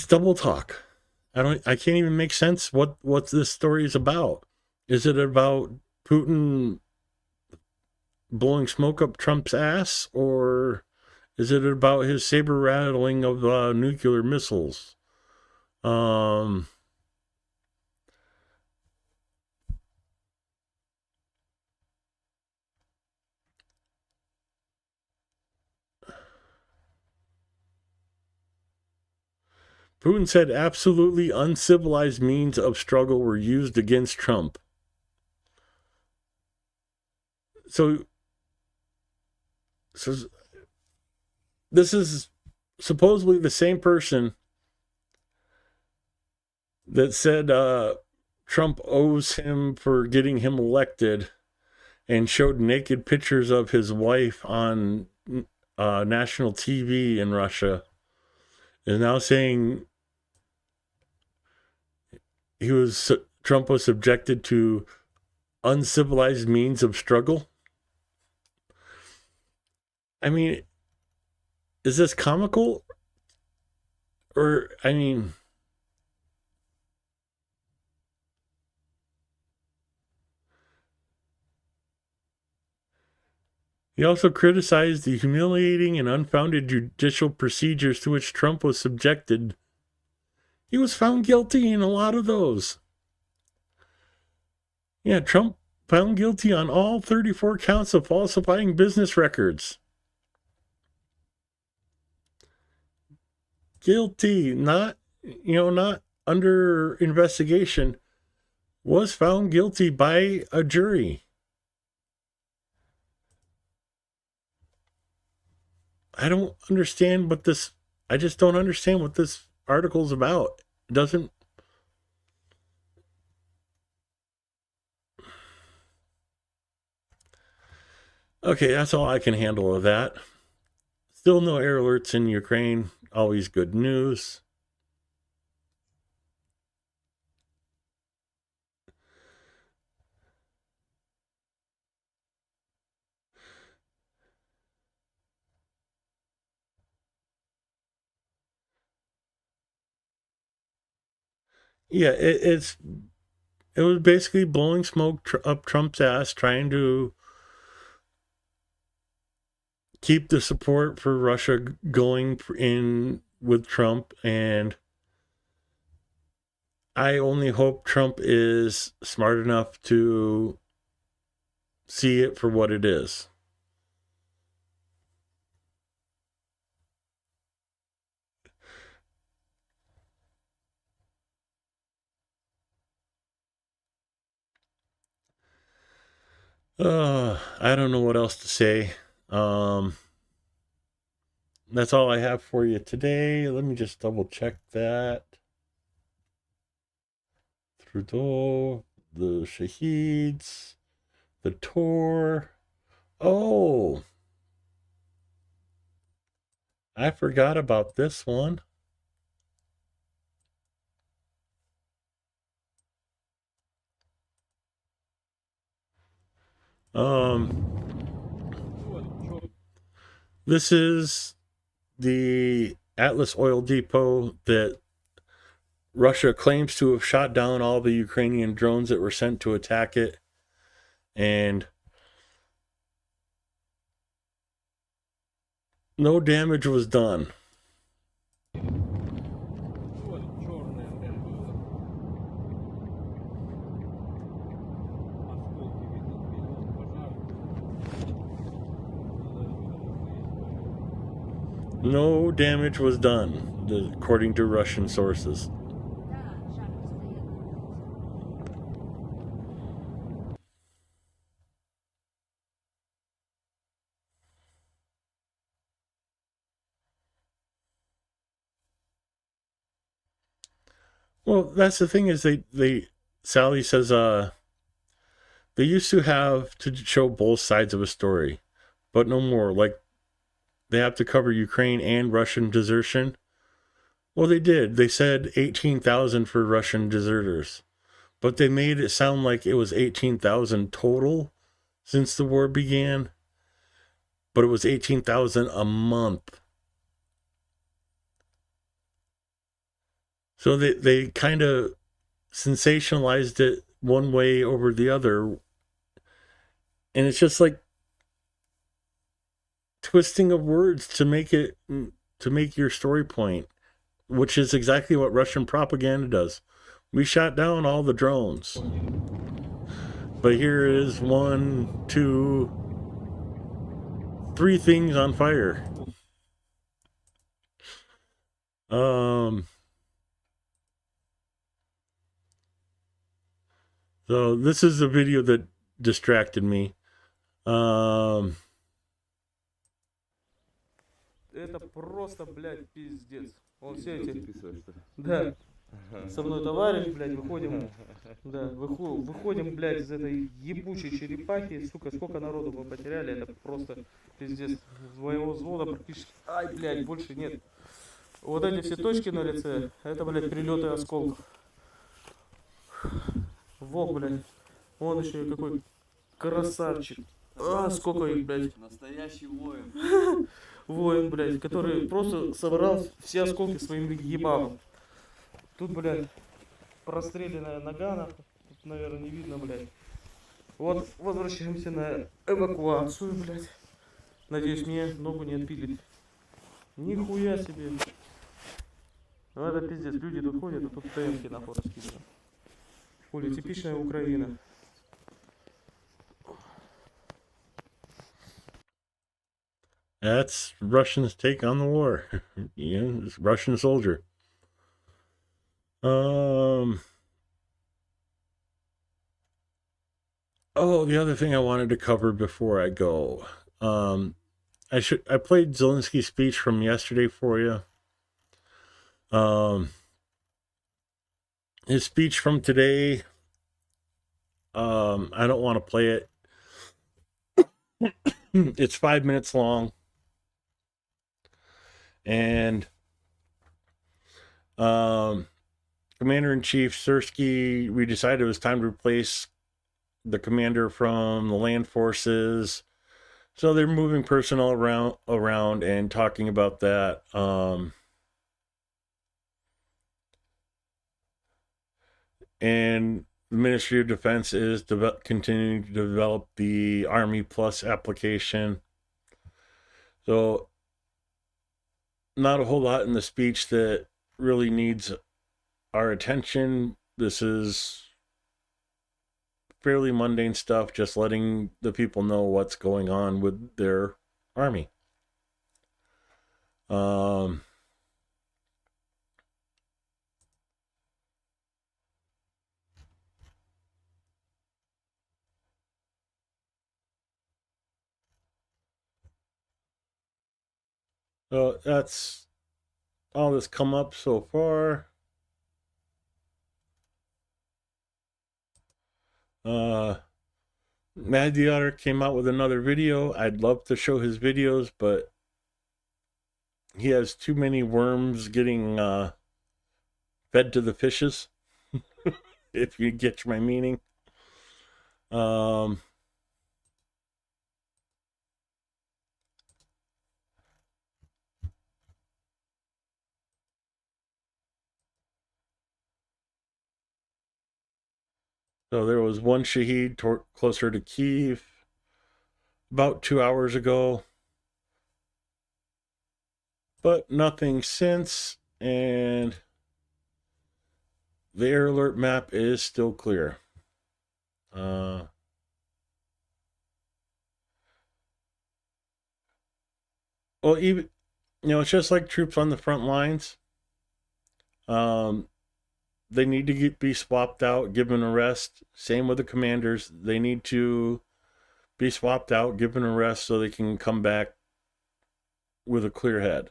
double talk. I can't even make sense what this story is about. Is it about Putin blowing smoke up Trump's ass, or is it about his saber rattling of nuclear missiles? Um, Putin said absolutely uncivilized means of struggle were used against Trump. So this is supposedly the same person that said Trump owes him for getting him elected and showed naked pictures of his wife on national TV in Russia, is now saying Trump was subjected to uncivilized means of struggle. I mean, is this comical? Or, I mean, he also criticized the humiliating and unfounded judicial procedures to which Trump was subjected. He was found guilty in a lot of those. Yeah, Trump found guilty on all 34 counts of falsifying business records. Guilty, not under investigation, was found guilty by a jury. I don't understand I just don't understand what this article's about. It doesn't. Okay, that's all I can handle of that. Still no air alerts in Ukraine. Always good news. Yeah, it was basically blowing smoke up Trump's ass, trying to keep the support for Russia going in with Trump. And I only hope Trump is smart enough to see it for what it is. I don't know what else to say. That's all I have for you today. Let me just double check that. Trudeau, the Shaheeds, the tour. Oh, I forgot about this one. This is the Atlas Oil Depot that Russia claims to have shot down all the Ukrainian drones that were sent to attack it. And no damage was done. No damage was done, according to Russian sources. Well, that's the thing is Sally says they used to have to show both sides of a story, but no more. Like they have to cover Ukraine and Russian desertion. Well, they did. They said 18,000 for Russian deserters, but they made it sound like it was 18,000 total since the war began, but it was 18,000 a month. So they kind of sensationalized it one way over the other. And it's just like twisting of words to make your story point, which is exactly what Russian propaganda does. We shot down all the drones. But here is 1, 2, 3 things on fire. So this is a video that distracted me. Это просто, блядь, пиздец. Он все эти... Да. Со мной товарищ, блядь, выходим... Да, выходим, блядь, из этой ебучей черепахи. Сука, сколько народу мы потеряли, это просто пиздец. Своего взвода практически... Ай, блядь, больше нет. Вот эти все точки на лице, это, блядь, прилеты осколков. Во, блядь. Он еще и какой красавчик. А, сколько их, блядь. Настоящий воин. Воин, блядь, который просто собрал все осколки своим ебалом. Тут, блядь, простреленная нога, нахуй. Тут, наверное, не видно, блядь. Вот, возвращаемся на эвакуацию, блядь. Надеюсь, мне ногу не отпилит. Нихуя себе. Ну это пиздец, люди тут ходят, а тут ТМки нахуй раскиданы. Хули, типичная Украина. That's Russians' take on the war. It's Russian soldier. Oh, the other thing I wanted to cover before I go. I played Zelensky's speech from yesterday for you. His speech from today, I don't want to play it. It's 5 minutes long. And Commander-in-Chief Syrskyi, we decided it was time to replace the commander from the land forces. So they're moving personnel around and talking about that. And the Ministry of Defense is continuing to develop the Army Plus application. So not a whole lot in the speech that really needs our attention. This is fairly mundane stuff, just letting the people know what's going on with their army. So that's all that's come up so far. Mad the Otter came out with another video. I'd love to show his videos, but he has too many worms getting fed to the fishes. If you get my meaning. So there was one Shaheed closer to Kyiv about 2 hours ago, but nothing since, and the air alert map is still clear. Well, even, it's just like troops on the front lines. They need to be swapped out, given a rest. Same with the commanders. They need to be swapped out, given a rest, so they can come back with a clear head.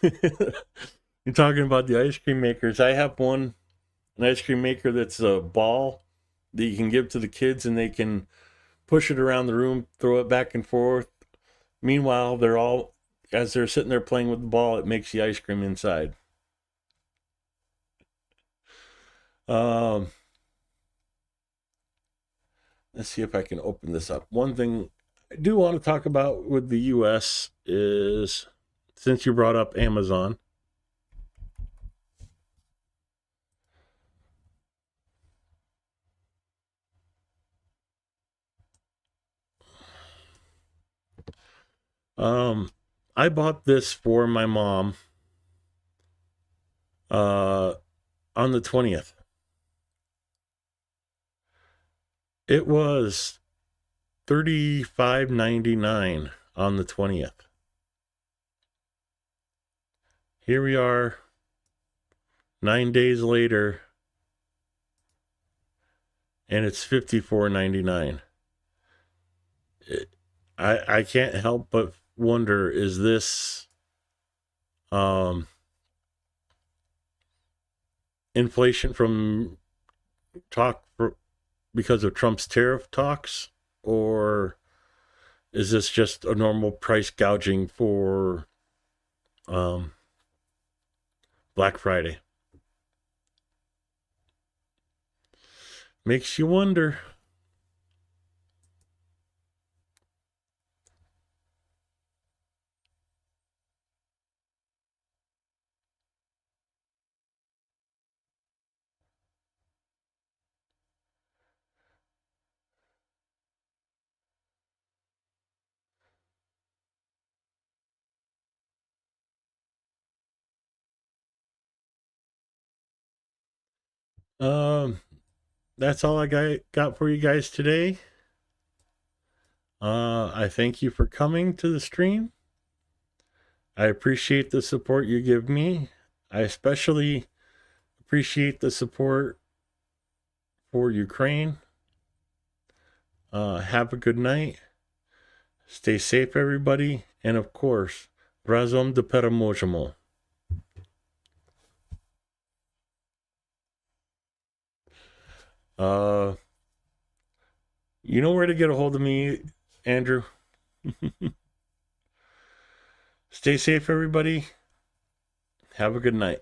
You're talking about the ice cream makers. I have an ice cream maker that's a ball that you can give to the kids and they can push it around the room, throw it back and forth. Meanwhile, as they're sitting there playing with the ball, it makes the ice cream inside. Um, let's see if I can open this up. One thing I do want to talk about with the US is, since you brought up Amazon, I bought this for my mom uh, on the 20th. It was $35.99 on the 20th. Here we are 9 days later, and it's $54.99. I can't help but wonder, is this inflation from because of Trump's tariff talks, or is this just a normal price gouging for Black Friday? Makes you wonder. Um, that's all I got for you guys today. I thank you for coming to the stream. I appreciate the support you give me. I especially appreciate the support for Ukraine. Have a good night. Stay safe, everybody. And of course, razom de переможемо. You know where to get a hold of me, Andrew. Stay safe, everybody. Have a good night.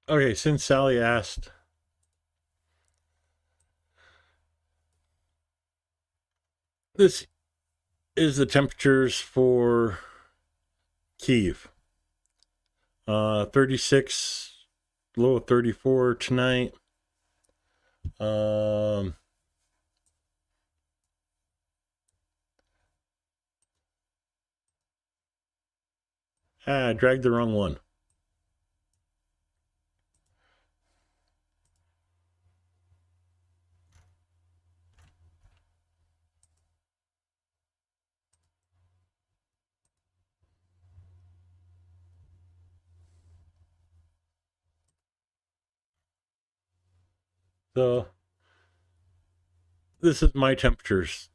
Okay, since Sally asked, this is the temperatures for Kyiv. 36, low of 34 tonight. I dragged the wrong one. So this is my temperatures.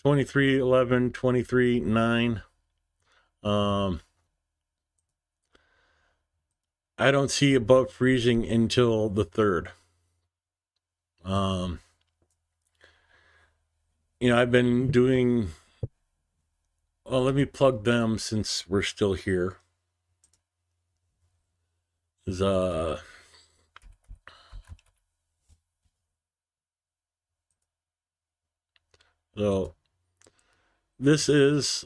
23:11, 23:9. I don't see above freezing until the 3rd. I've been doing, well, let me plug them since we're still here. So this is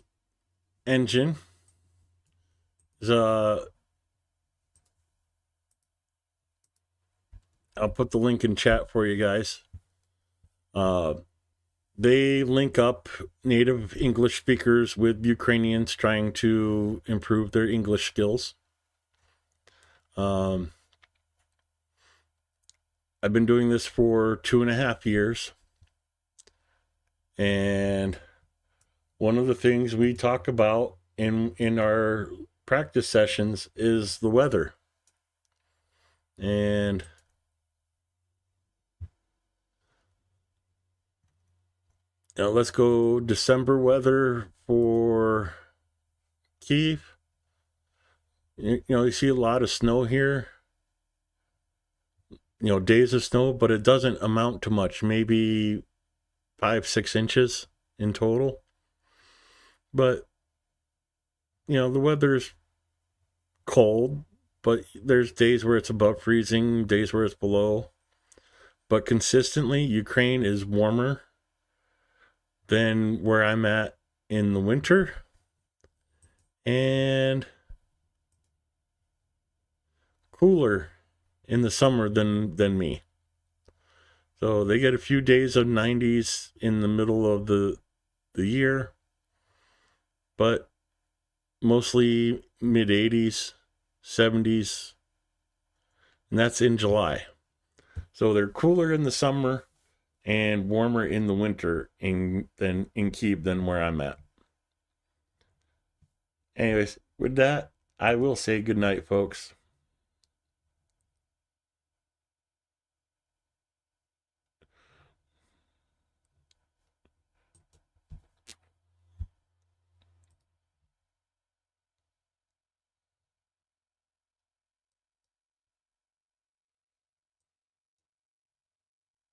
engine. I'll put the link in chat for you guys. They link up native English speakers with Ukrainians trying to improve their English skills. I've been doing this for 2.5 years. And one of the things we talk about in our practice sessions is the weather. And now let's go December weather for Kiev. You see a lot of snow here. Days of snow, but it doesn't amount to much. Maybe 5-6 inches in total. But, the weather's cold, but there's days where it's above freezing, days where it's below. But consistently, Ukraine is warmer than where I'm at in the winter. And cooler in the summer than me. So they get a few days of 90s in the middle of the year, but mostly mid 80s, 70s, and that's in July. So they're cooler in the summer and warmer in the winter in Kyiv than where I'm at. Anyways, with that, I will say good night, folks.